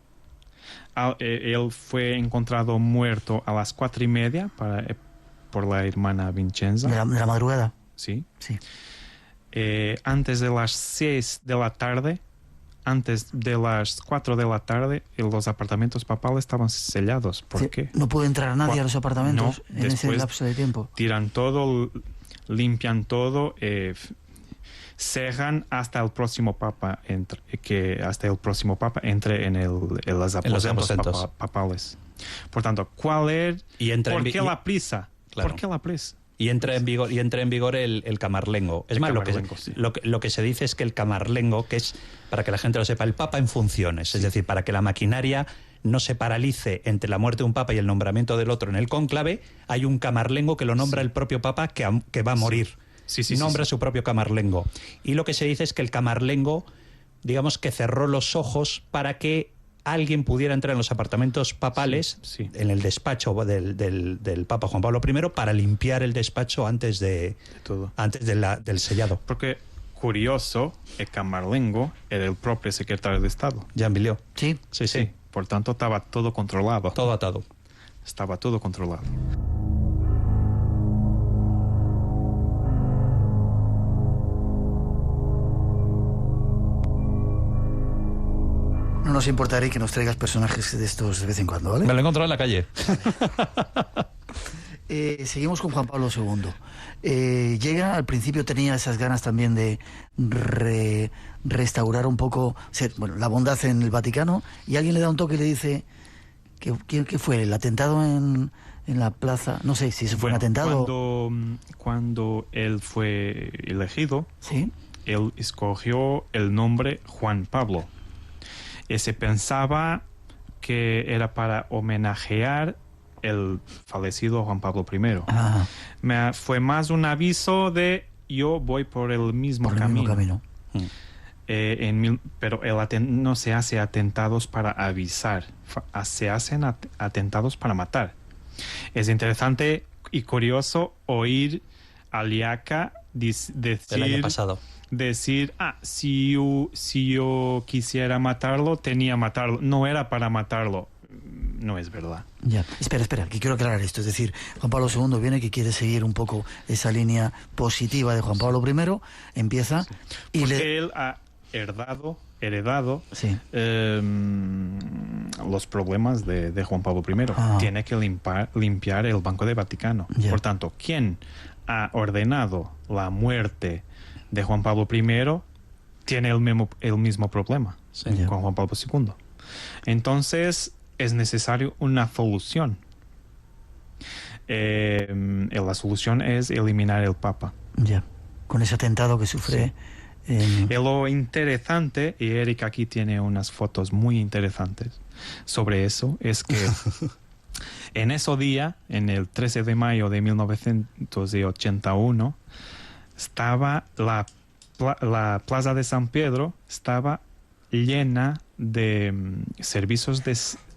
Él fue encontrado muerto a las 4:30 por la hermana Vincenza. ¿De la madrugada? Sí. Antes de las 6 de la tarde, antes de las 4 de la tarde, los apartamentos papales estaban sellados. ¿Por qué? ¿No puede entrar nadie a los apartamentos en ese lapso de tiempo? Tiran todo, limpian todo, cejan hasta el próximo papa entre en los aposentos papales. Por tanto, ¿por qué la prisa? Claro. ¿Por qué la prisa? Y entra en vigor el camarlengo. Es más, lo que se dice es que el camarlengo, que es, para que la gente lo sepa, el papa en funciones, es decir, para que la maquinaria no se paralice entre la muerte de un papa y el nombramiento del otro en el cónclave, hay un camarlengo que lo nombra el propio papa que va a morir. Nombra su propio camarlengo. Y lo que se dice es que el camarlengo, digamos que cerró los ojos para que alguien pudiera entrar en los apartamentos papales, en el despacho del Papa Juan Pablo I, para limpiar el despacho antes del sellado. Porque, curioso, el camarlengo era el propio secretario de Estado. Jean Villot. Sí. Por tanto, estaba todo controlado. Todo atado. Estaba todo controlado. No nos importaría que nos traigas personajes de estos de vez en cuando, ¿vale? Me lo he encontrado en la calle. Seguimos con Juan Pablo II. Llega, al principio tenía esas ganas también de restaurar un poco la bondad en el Vaticano, y alguien le da un toque y le dice ¿qué fue? ¿El atentado en la plaza? No sé si eso fue un atentado. Cuando él fue elegido, él escogió el nombre Juan Pablo. Y se pensaba que era para homenajear el fallecido Juan Pablo I. Fue más un aviso de yo voy por el mismo camino. Pero no se hace atentados para avisar, se hacen atentados para matar. Es interesante y curioso oír a Liaca decir el año pasado. Si yo quisiera matarlo, tenía matarlo. No era para matarlo. No es verdad. Ya, espera, que quiero aclarar esto. Es decir, Juan Pablo II viene que quiere seguir un poco esa línea positiva de Juan Pablo I, empieza y porque él ha heredado los problemas de Juan Pablo I. Tiene que limpiar el Banco del Vaticano. Por tanto, ¿quién ha ordenado la muerte de Juan Pablo I tiene el mismo problema con Juan Pablo II? Entonces es necesario una solución. La solución es eliminar el Papa. Con ese atentado que sufre. Lo interesante, y Eric aquí tiene unas fotos muy interesantes sobre eso, es que en ese día, en el 13 de mayo de 1981, estaba la Plaza de San Pedro estaba llena de servicios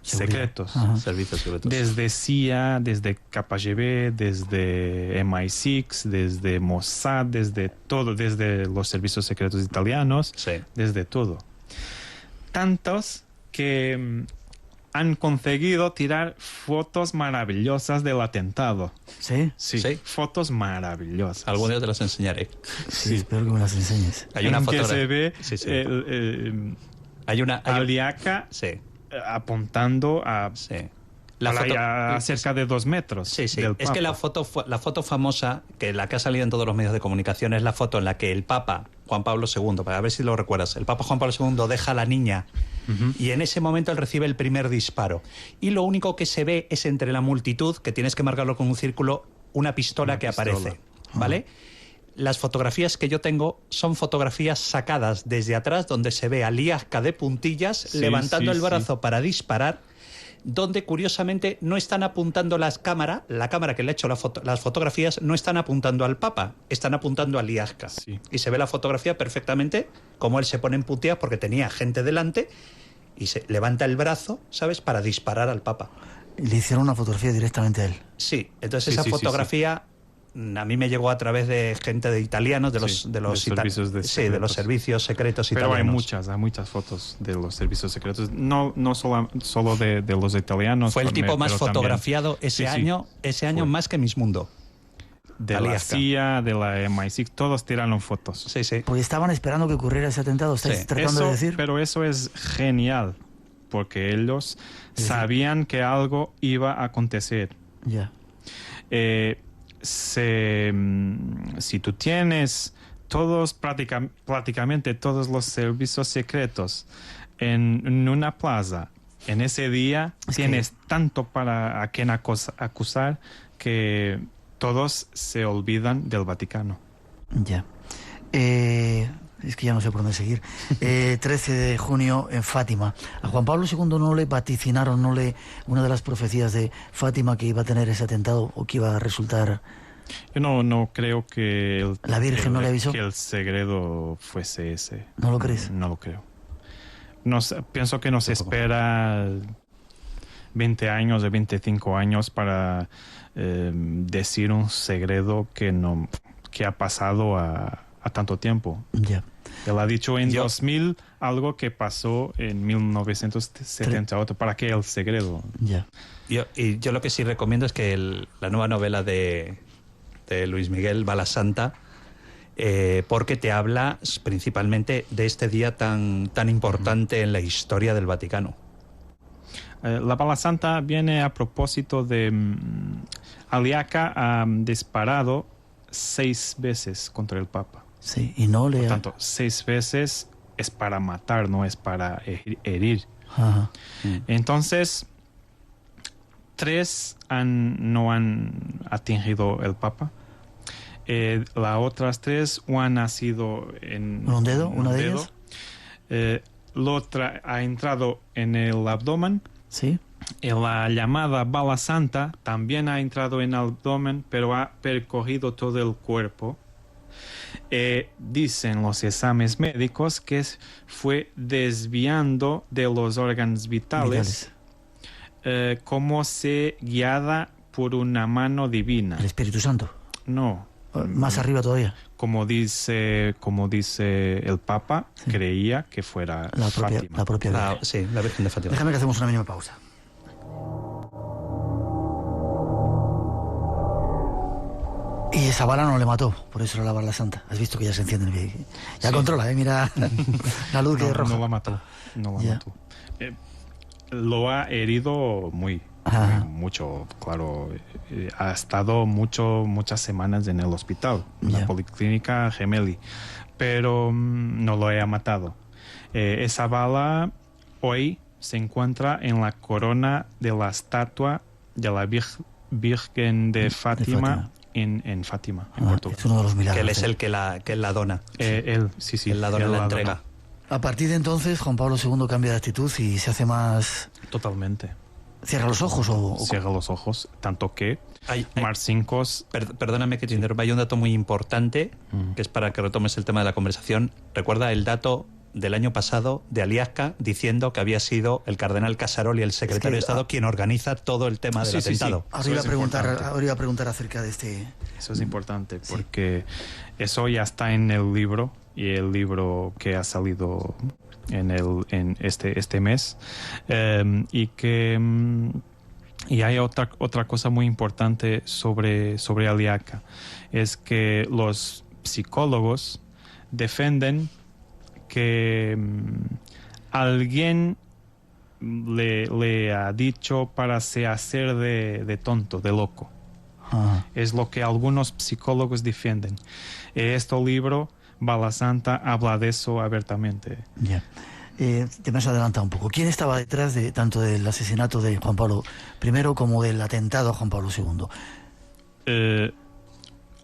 secretos. Servicios secretos. Desde CIA, desde KGB, desde MI6, desde Mossad, desde todo, desde los servicios secretos italianos, desde todo. Tantos que han conseguido tirar fotos maravillosas del atentado. ¿Sí? Sí, fotos maravillosas. Algún día te las enseñaré. Sí, espero que me las enseñes. Hay una foto que se ve hay Aliaca apuntando a cerca de 2 metros. Sí. Del es que la foto famosa, que la que ha salido en todos los medios de comunicación, es la foto en la que el Papa Juan Pablo II, para ver si lo recuerdas, el Papa Juan Pablo II deja a la niña y en ese momento él recibe el primer disparo. Y lo único que se ve es entre la multitud, que tienes que marcarlo con un círculo, una pistola que aparece, ¿vale? Las fotografías que yo tengo son fotografías sacadas desde atrás, donde se ve a Aliaca de puntillas levantando el brazo para disparar, donde curiosamente no están apuntando la cámara que le ha hecho las fotografías no están apuntando al Papa, están apuntando a Aliaca. Y se ve la fotografía perfectamente como él se pone en puntillas porque tenía gente delante y se levanta el brazo, ¿sabes?, para disparar al Papa. Y le hicieron una fotografía directamente a él. Sí, entonces esa fotografía a mí me llegó a través de gente de italianos, de los servicios secretos italianos. Pero hay muchas fotos de los servicios secretos, no solo de los italianos. Fue el tipo más fotografiado ese año más que Miss Mundo. De la CIA, de la MI6, todos tiraron fotos. Porque estaban esperando que ocurriera ese atentado, ¿estáis tratando de decir? Pero eso es genial, porque ellos sabían que algo iba a acontecer. Ya. Si tú tienes prácticamente todos los servicios secretos en una plaza, en ese día tienes tanto para a quien acusar que todos se olvidan del Vaticano. Ya. Es que ya no sé por dónde seguir. 13 de junio en Fátima. A Juan Pablo II no le vaticinaron, una de las profecías de Fátima que iba a tener ese atentado o que iba a resultar. Yo no creo que la Virgen no le avisó. Que el segredo fuese ese. ¿No lo crees? No lo creo. Pienso que nos espera 20 años o 25 años para decir un segredo que ha pasado a tanto tiempo. Ya. Él ha dicho en 2000 algo que pasó en 1978. ¿Para qué el segredo? Ya. Yo lo que sí recomiendo es que la nueva novela de Luis Miguel, Bala Santa, porque te habla principalmente de este día tan importante en la historia del Vaticano. La Bala Santa viene a propósito de Aliaca ha disparado 6 veces contra el Papa. Sí, y no le... Por tanto, 6 veces es para matar, no es para herir. Ajá. Entonces, 3 no han atingido el Papa. Las otras 3 han nacido en un dedo, una de ellas. La otra ha entrado en el abdomen. Sí. La llamada bala santa también ha entrado en el abdomen, pero ha percorrido todo el cuerpo. Dicen los exámenes médicos que fue desviando de los órganos vitales. Como se guiada por una mano divina. ¿El Espíritu Santo? No. Más arriba todavía. Como dice el Papa, creía que fuera Fátima. La propia Virgen. Sí, la Virgen de Fátima. Déjame que hacemos una mínima pausa. Y esa bala no le mató, por eso era la bala santa. Has visto que ya se enciende. Ya controla, mira la luz que es roja. No la mató. Lo ha herido mucho, claro. Ha estado muchas semanas en el hospital, en la Policlínica Gemelli, pero no lo ha matado. Esa bala hoy se encuentra en la corona de la estatua de la Virgen de Fátima. En Fátima, en Portugal. Es uno de los milagros. Que él es el que la dona. Él la dona en la entrega. A partir de entonces, Juan Pablo II cambia de actitud y se hace más... Totalmente. ¿Cierra los ojos o...? Cierra los ojos, tanto que Marcinkos... Perdóname que te interrumpa, hay un dato muy importante, que es para que retomes el tema de la conversación. Recuerda el dato del año pasado de Aliaca diciendo que había sido el cardenal Casaroli, el secretario de Estado, quien organiza todo el tema del atentado. Ahora iba a preguntar acerca de este... Eso es importante, porque eso ya está en el libro, y el libro que ha salido en este mes, y hay otra cosa muy importante sobre Aliaca, es que los psicólogos defienden que alguien le ha dicho para se hacer de tonto, de loco. Es lo que algunos psicólogos defienden. Este libro, Bala Santa, habla de eso abiertamente. Ya. Te me has adelantado un poco. ¿Quién estaba detrás de tanto del asesinato de Juan Pablo I como del atentado a Juan Pablo II?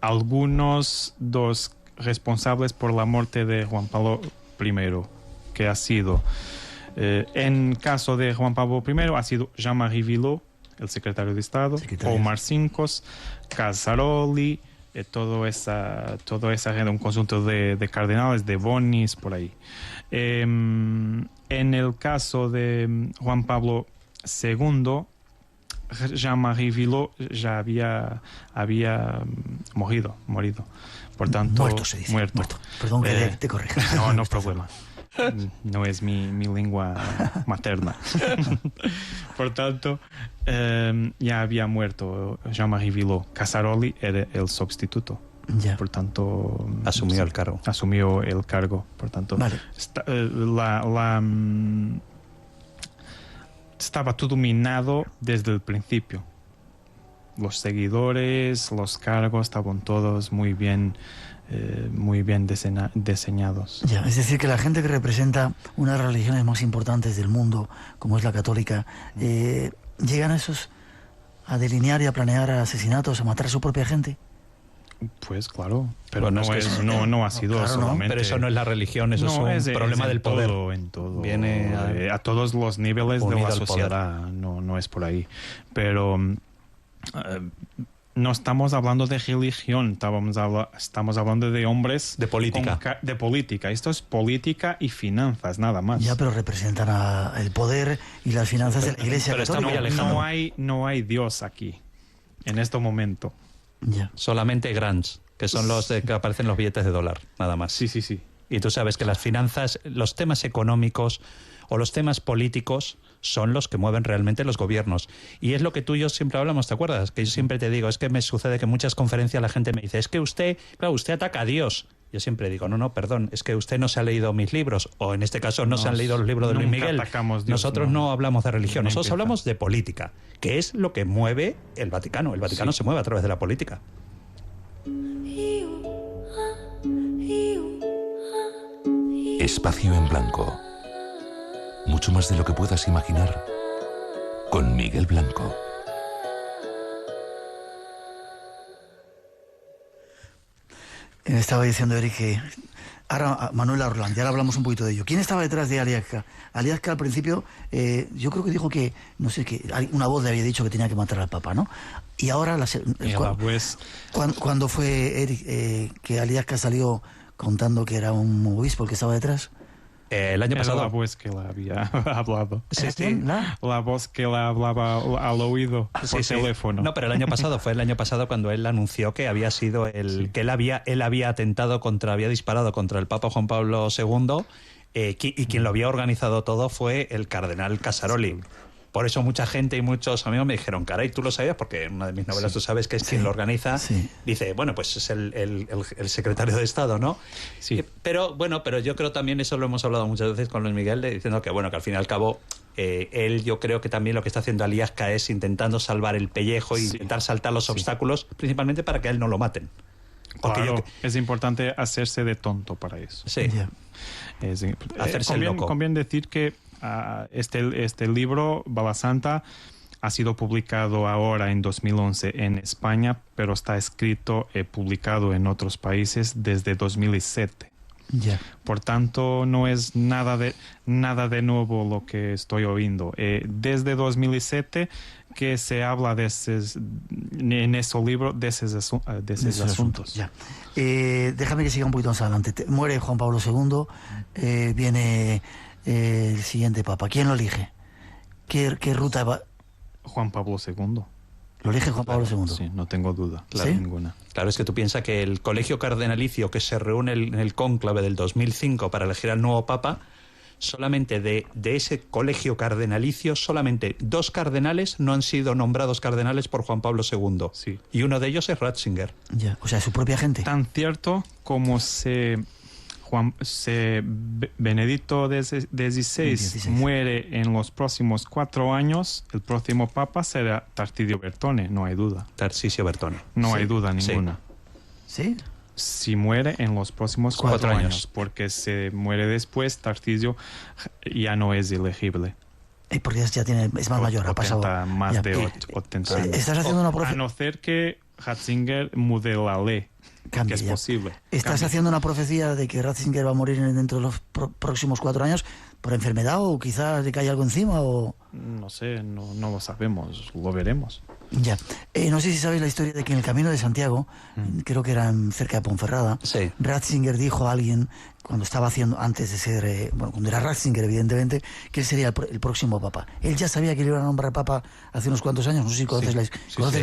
Algunos dos responsables por la muerte de Juan Pablo I, que ha sido, en caso de Juan Pablo I, ha sido Jean-Marie Villot, el secretario de Estado, Omar Cincos, Casaroli, toda esa gente, un conjunto de cardenales, de Bonis, por ahí. En el caso de Juan Pablo II, Jean-Marie Villot ya había morido. Por tanto, muerto se dice. Muerto. Perdón que te corrija. No problema. No es mi lengua materna. Por tanto, ya había muerto Jean-Marie Villot. Casaroli era el sustituto. Ya. Por tanto, asumió el cargo. Asumió el cargo. Por tanto, vale. Estaba todo minado desde el principio. Los seguidores, los cargos estaban todos muy bien diseñados. Ya, es decir, que la gente que representa una de las religiones más importantes del mundo, como es la católica, llegan a delinear y a planear asesinatos, a matar a su propia gente. Pues claro, pero bueno, no ha sido claro, solamente... Pero eso no es la religión, eso es un problema del poder. En todo. Viene a todos los niveles de la sociedad, no es por ahí. Pero no estamos hablando de religión, estamos hablando de hombres... De política. De política. Esto es política y finanzas, nada más. Ya, pero representan el poder y las finanzas de la Iglesia Católica. No hay Dios aquí, en este momento. Ya. Solamente grants, que son los que aparecen en los billetes de dólar, nada más. Sí. Y tú sabes que las finanzas, los temas económicos o los temas políticos son los que mueven realmente los gobiernos. Y es lo que tú y yo siempre hablamos, ¿te acuerdas? Que yo siempre te digo, es que me sucede que en muchas conferencias la gente me dice, es que usted ataca a Dios. Yo siempre digo, no, perdón, es que usted no se ha leído mis libros, o en este caso no se han leído los libros de Luis Miguel. Nosotros no hablamos de religión, nosotros hablamos de política, que es lo que mueve el Vaticano. El Vaticano se mueve a través de la política. Espacio en Blanco. Mucho más de lo que puedas imaginar. Con Miguel Blanco. Estaba diciendo Eric que ahora Manuel Orlán, ya hablamos un poquito de ello. ¿Quién estaba detrás de Aliasca? Aliasca al principio, yo creo que dijo que, no sé, que una voz le había dicho que tenía que matar al Papa, ¿no? Y ahora, ¿cuándo fue Eric que Aliasca salió contando que era un obispo el que estaba detrás? El año pasado. La voz que le había hablado. Sí. La voz que le hablaba al oído por teléfono. No, pero el año pasado cuando él anunció que había sido que él había había disparado contra el Papa Juan Pablo II, y quien lo había organizado todo fue el cardenal Casaroli. Sí. Por eso mucha gente y muchos amigos me dijeron, caray, ¿tú lo sabías? Porque en una de mis novelas tú sabes que es quien lo organiza. Sí. Dice, bueno, pues es el secretario de Estado, ¿no? Sí. Pero yo creo también, eso lo hemos hablado muchas veces con Luis Miguel, diciendo que bueno, que al fin y al cabo él, yo creo que también lo que está haciendo Aliasca es intentando salvar el pellejo y intentar saltar los obstáculos, principalmente para que a él no lo maten. Porque claro, es importante hacerse de tonto para eso. Sí. Hacerse loco. Conviene decir que este libro, Bala Santa, ha sido publicado ahora en 2011 en España, pero está escrito y publicado en otros países desde 2007. Yeah. Por tanto, no es nada de nuevo lo que estoy oyendo. Desde 2007 que se habla en ese libro de esos asuntos. Ya. Déjame que siga un poquito más adelante. Muere Juan Pablo II, viene el siguiente papa. ¿Quién lo elige? ¿Qué ruta va? Juan Pablo II. ¿Lo elige Juan Pablo II? Sí, no tengo duda. Claro, ninguna. Claro, es que tú piensas que el colegio cardenalicio que se reúne en el cónclave del 2005 para elegir al nuevo papa solamente de ese colegio cardenalicio, solamente 2 cardenales no han sido nombrados cardenales por Juan Pablo II. Sí. Y uno de ellos es Ratzinger. Ya, o sea, su propia gente. Tan cierto como Benedicto XVI muere en los próximos 4 años, el próximo papa será Tarcisio Bertone, no hay duda. Tarcisio Bertone. No hay duda ninguna. ¿Sí? Si muere en los próximos 4 años, porque se muere después, Tarcisio ya no es elegible. Porque ya es más mayor, ha pasado. Más ya. de 80 años. Estás haciendo una a no ser que Ratzinger mude la ley. Cambia, que es posible. ¿Estás haciendo una profecía de que Ratzinger va a morir dentro de los próximos 4 años por enfermedad o quizás le cae algo encima? O... No sé, no lo sabemos, lo veremos. Ya. No sé si sabéis la historia de que en el Camino de Santiago, creo que era cerca de Ponferrada, Ratzinger dijo a alguien, cuando estaba haciendo, antes de ser, cuando era Ratzinger evidentemente, que él sería el próximo papa. Él ya sabía que le iban a nombrar papa hace unos cuantos años, no sé si conoces, la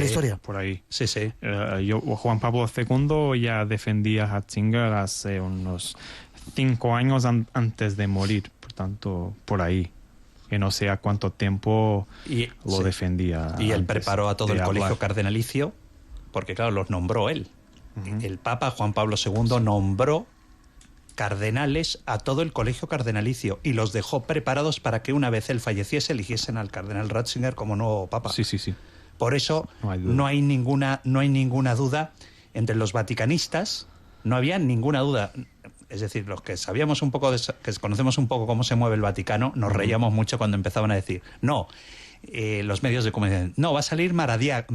historia. Por ahí. Sí. Juan Pablo II ya defendía a Ratzinger hace unos 5 años antes de morir, por tanto, por ahí. Que no sé a cuánto tiempo lo defendía. Y él preparó a todo el colegio hablar. cardenalicio, porque claro, los nombró él. El Papa Juan Pablo II nombró cardenales a todo el colegio cardenalicio y los dejó preparados para que una vez él falleciese eligiesen al cardenal Ratzinger como nuevo Papa. Sí. Por eso no hay ninguna duda entre los vaticanistas, no había ninguna duda. Es decir, los que sabíamos un poco, que conocemos un poco cómo se mueve el Vaticano, nos reíamos mucho cuando empezaban a decir, los medios de comunicación, va a salir Madariaga,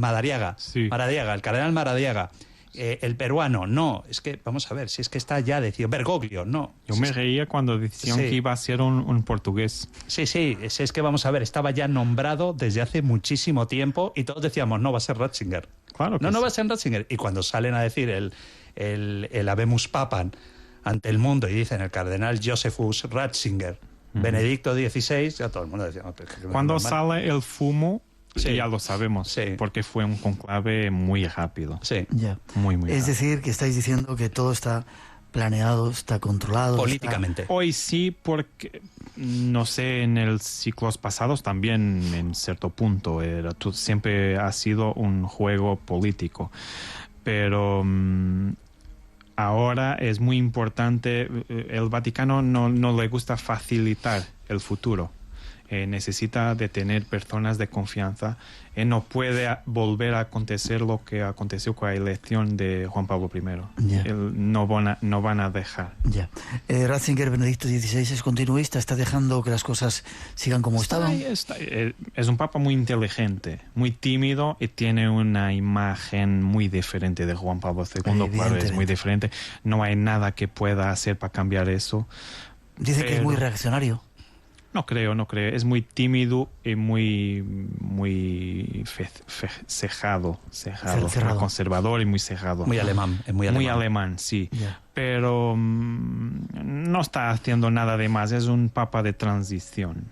el cardenal Madariaga, el peruano, es que, vamos a ver, si es que está ya decidido, Bergoglio, Yo me reía cuando decían que iba a ser un portugués. Sí, es que vamos a ver, estaba ya nombrado desde hace muchísimo tiempo y todos decíamos, no, va a ser Ratzinger. Claro que no va a ser Ratzinger. Y cuando salen a decir el Habemus Papam ante el mundo y dicen el cardenal Josephus Ratzinger, Benedicto XVI, ya todo el mundo decía... Cuando sale el fumo, ya lo sabemos, porque fue un conclave muy rápido. Sí. Ya. Muy es decir, que estáis diciendo que todo está planeado, está controlado. Políticamente. Hoy sí, porque, no sé, en los ciclos pasados también, en cierto punto, siempre ha sido un juego político. Pero... ahora es muy importante, el Vaticano no le gusta facilitar el futuro. Necesita de tener personas de confianza. No puede volver a acontecer lo que aconteció con la elección de Juan Pablo I. No van a dejar. Ya. Ratzinger, Benedicto XVI, es continuista, está dejando que las cosas sigan como estaban. Es un papa muy inteligente, muy tímido y tiene una imagen muy diferente de Juan Pablo II. Claro, es muy diferente. No hay nada que pueda hacer para cambiar eso. Dice que es muy reaccionario. No creo. Es muy tímido y muy cerrado, conservador y muy cerrado. Muy alemán, es muy alemán. Muy alemán, sí. Yeah. Pero no está haciendo nada de más, es un papa de transición.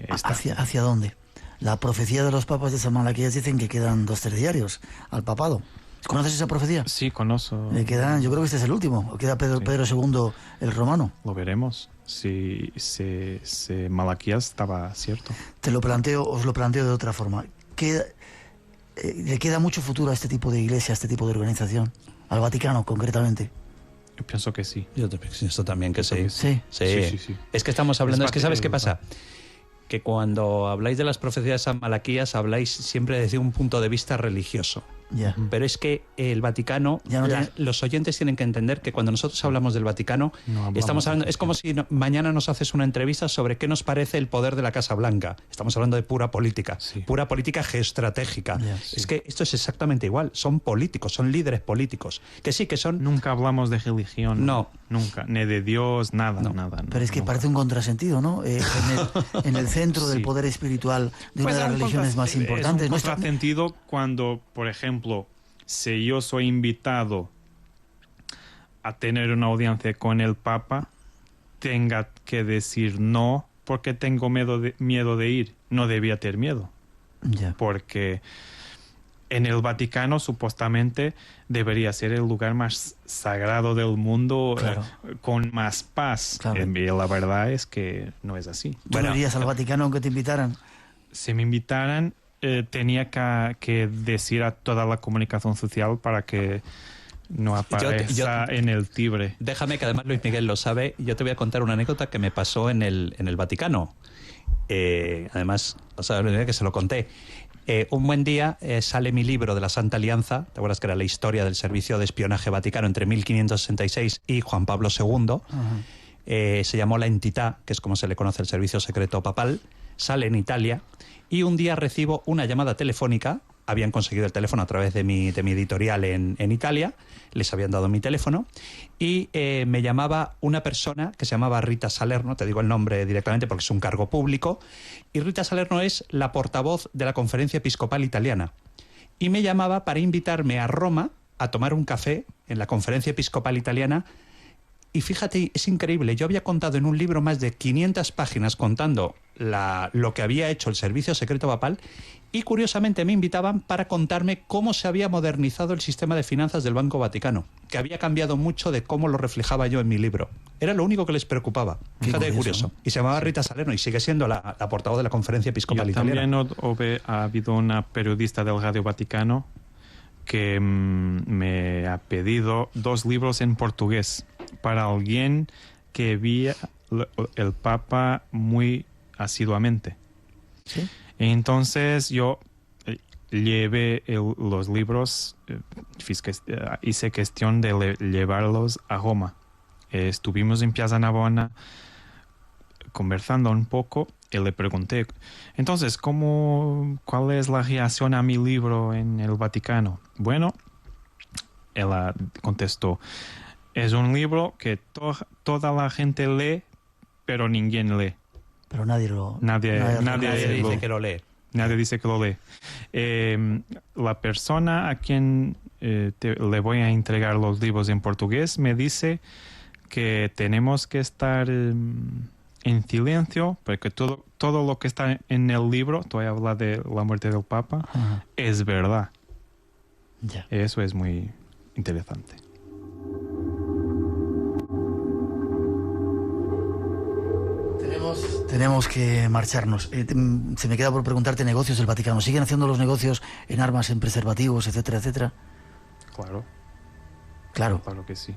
¿Hacia dónde? La profecía de los papas de San Malaquías dicen que quedan 2 terciarios al papado. ¿Conoces esa profecía? Sí, conozco. Yo creo que este es el último. ¿O queda Pedro II el romano? Lo veremos. Si Malaquías estaba cierto. Os lo planteo de otra forma. ¿Le queda mucho futuro a este tipo de iglesia, a este tipo de organización? Al Vaticano, concretamente. Yo pienso que sí. Yo pienso también que sí. Sí. Es que estamos hablando... Es que ¿sabes qué pasa? Que cuando habláis de las profecías de San Malaquías habláis siempre desde un punto de vista religioso. Yeah. Pero es que el Vaticano, los oyentes tienen que entender que cuando nosotros hablamos del Vaticano, estamos hablando, es como si mañana nos haces una entrevista sobre qué nos parece el poder de la Casa Blanca. Estamos hablando de pura política, pura política geoestratégica. Es que esto es exactamente igual, son políticos, son líderes políticos. Que sí, que son... Nunca hablamos de religión. No. Nunca, ni de Dios, nada. Pero es que parece un contrasentido, ¿no? En el centro del poder espiritual de una de las religiones más importantes. Es un contrasentido cuando, por ejemplo, si yo soy invitado a tener una audiencia con el Papa, tenga que decir no porque tengo miedo de ir. No debía tener miedo. Yeah. Porque en el Vaticano supuestamente debería ser el lugar más sagrado del mundo, claro, con más paz. Claro. Y la verdad es que no es así. ¿Tú no irías al Vaticano aunque te invitaran? Si me invitaran, tenía que decir a toda la comunicación social para que no aparezca en el Tibre. Déjame, que además Luis Miguel lo sabe, yo te voy a contar una anécdota que me pasó en el Vaticano. Además, o sea, que se lo conté. Un buen día sale mi libro de la Santa Alianza, ¿te acuerdas que era la historia del servicio de espionaje vaticano entre 1566 y Juan Pablo II? Se llamó La Entità, que es como se le conoce el servicio secreto papal, sale en Italia, y un día recibo una llamada telefónica. Habían conseguido el teléfono a través de mi editorial en Italia, les habían dado mi teléfono, y me llamaba una persona que se llamaba Rita Salerno, te digo el nombre directamente porque es un cargo público, y Rita Salerno es la portavoz de la Conferencia Episcopal Italiana, y me llamaba para invitarme a Roma a tomar un café en la Conferencia Episcopal Italiana. Y fíjate, es increíble, yo había contado en un libro más de 500 páginas contando lo que había hecho el servicio secreto papal, y curiosamente me invitaban para contarme cómo se había modernizado el sistema de finanzas del Banco Vaticano, que había cambiado mucho de cómo lo reflejaba yo en mi libro. Era lo único que les preocupaba. Fíjate qué curioso. ¿No? Y se llamaba Rita Salerno y sigue siendo la portavoz de la Conferencia Episcopal Italiana. También ha habido una periodista del Radio Vaticano que me ha pedido 2 libros en portugués para alguien que veía el Papa muy asiduamente. ¿Sí? Entonces yo llevé los libros, hice cuestión de llevarlos a Roma. Estuvimos en Piazza Navona conversando un poco y le pregunté, entonces, ¿cuál es la reacción a mi libro en el Vaticano? Bueno, ella contestó, es un libro que toda la gente lee, pero ninguém lee. Pero nadie dice que lo lee. Nadie dice que lo lee. La persona a quien le voy a entregar los libros en portugués me dice que tenemos que estar en silencio, porque todo lo que está en el libro, tú hablas de la muerte del Papa, es verdad. Ya. Eso es muy interesante. Tenemos que marcharnos. Se me queda por preguntarte, negocios del Vaticano. ¿Siguen haciendo los negocios en armas, en preservativos, etcétera, etcétera? Claro. Claro que sí.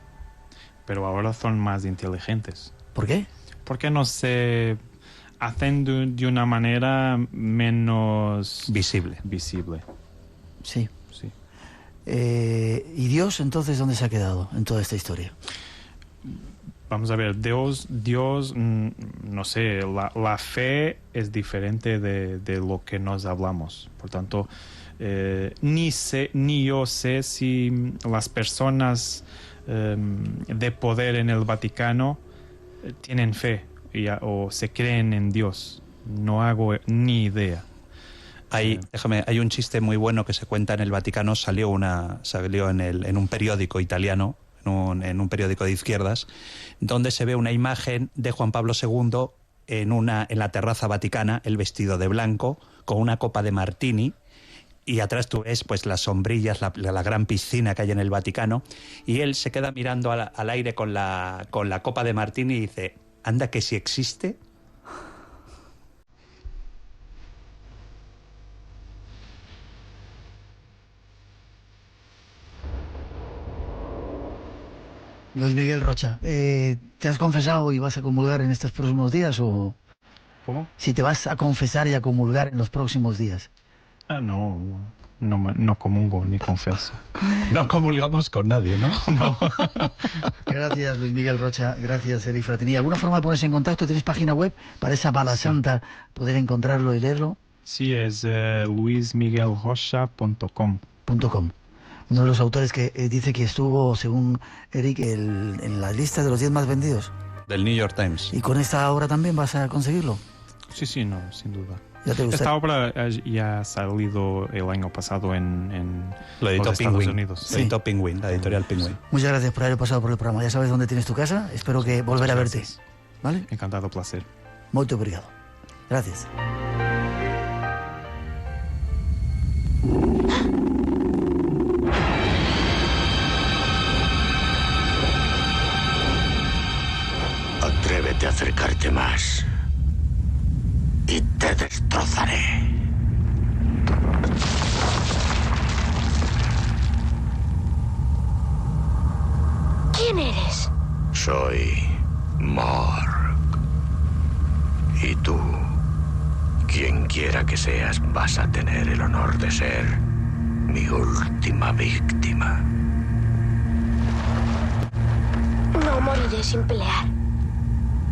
Pero ahora son más inteligentes. ¿Por qué? Porque no se hacen de una manera menos visible. Sí. ¿Y Dios entonces dónde se ha quedado en toda esta historia? Vamos a ver, Dios, no sé, la fe es diferente de lo que nos hablamos. Por tanto, ni yo sé si las personas de poder en el Vaticano tienen fe o se creen en Dios. No hago ni idea. Hay un chiste muy bueno que se cuenta en el Vaticano, salió en un periódico italiano, en un periódico de izquierdas, donde se ve una imagen de Juan Pablo II en la terraza vaticana, el vestido de blanco, con una copa de martini, y atrás tú ves pues las sombrillas, la gran piscina que hay en el Vaticano, y él se queda mirando al aire con la copa de martini y dice, anda que si existe. Luis Miguel Rocha, ¿te has confesado y vas a comulgar en estos próximos días o...? ¿Cómo? Si te vas a confesar y a comulgar en los próximos días. No comulgo ni confieso. No comulgamos con nadie, ¿no? No. Gracias, Luis Miguel Rocha. Gracias, Eri Fratini. ¿Alguna forma de ponerse en contacto? ¿Tienes página web para esa bala santa, poder encontrarlo y leerlo? Sí, es luismiguelrocha.com. Uno de los autores que dice que estuvo, según Eric, en la lista de los 10 más vendidos. Del New York Times. ¿Y con esta obra también vas a conseguirlo? Sí, no, sin duda. ¿Ya te gusta? Esta obra ya ha salido el año pasado en lo editó los Estados Unidos. Lo editó Penguin, la editorial Penguin. Muchas gracias por haber pasado por el programa. Ya sabes dónde tienes tu casa. Espero que volver a verte. ¿Vale? Encantado, placer. Muito obrigado. Gracias. Atrévete a acercarte más y te destrozaré. ¿Quién eres? Soy Morg. Y tú, quien quiera que seas, vas a tener el honor de ser mi última víctima. No moriré sin pelear.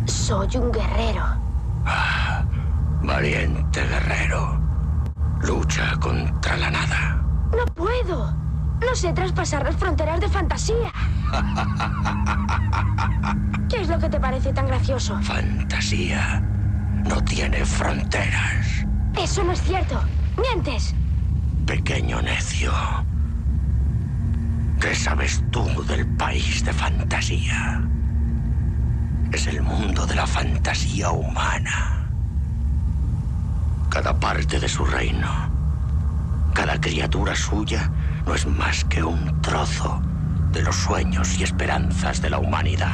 Soy un guerrero. Ah, valiente guerrero. Lucha contra la nada. No puedo. No sé traspasar las fronteras de fantasía. ¿Qué es lo que te parece tan gracioso? Fantasía no tiene fronteras. Eso no es cierto. ¡Mientes! Pequeño necio. ¿Qué sabes tú del país de fantasía? Es el mundo de la fantasía humana. Cada parte de su reino, cada criatura suya, no es más que un trozo de los sueños y esperanzas de la humanidad.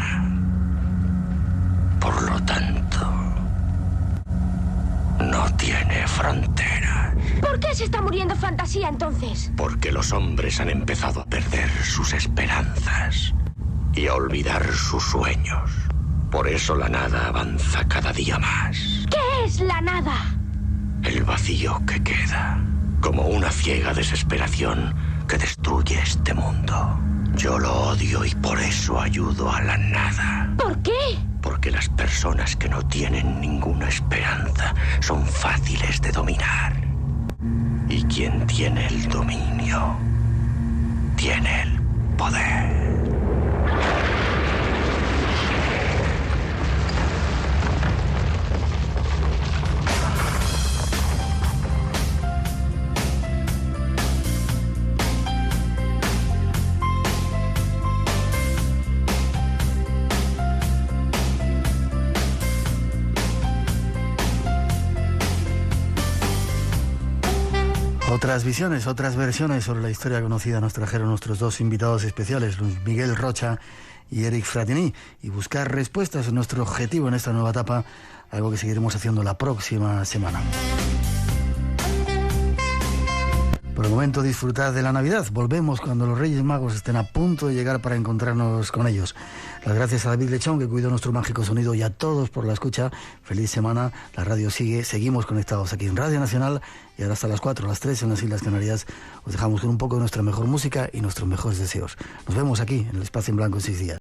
Por lo tanto, no tiene fronteras. ¿Por qué se está muriendo fantasía entonces? Porque los hombres han empezado a perder sus esperanzas y a olvidar sus sueños. Por eso la nada avanza cada día más. ¿Qué es la nada? El vacío que queda, como una ciega desesperación que destruye este mundo. Yo lo odio y por eso ayudo a la nada. ¿Por qué? Porque las personas que no tienen ninguna esperanza son fáciles de dominar. Y quien tiene el dominio, tiene el poder. Otras visiones, otras versiones sobre la historia conocida nos trajeron nuestros dos invitados especiales, Luis Miguel Rocha y Eric Fratini, y buscar respuestas es nuestro objetivo en esta nueva etapa, algo que seguiremos haciendo la próxima semana. Por el momento, disfrutad de la Navidad. Volvemos cuando los Reyes Magos estén a punto de llegar para encontrarnos con ellos. Las gracias a David Lechón, que cuidó nuestro mágico sonido, y a todos por la escucha. Feliz semana. La radio sigue. Seguimos conectados aquí en Radio Nacional. Y ahora hasta las 4, las 3 en las Islas Canarias. Os dejamos con un poco de nuestra mejor música y nuestros mejores deseos. Nos vemos aquí en el Espacio en Blanco en 6 días.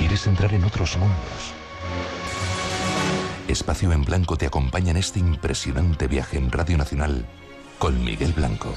quieres entrar en otros mundos. Espacio en Blanco te acompaña en este impresionante viaje en Radio Nacional con Miguel Blanco.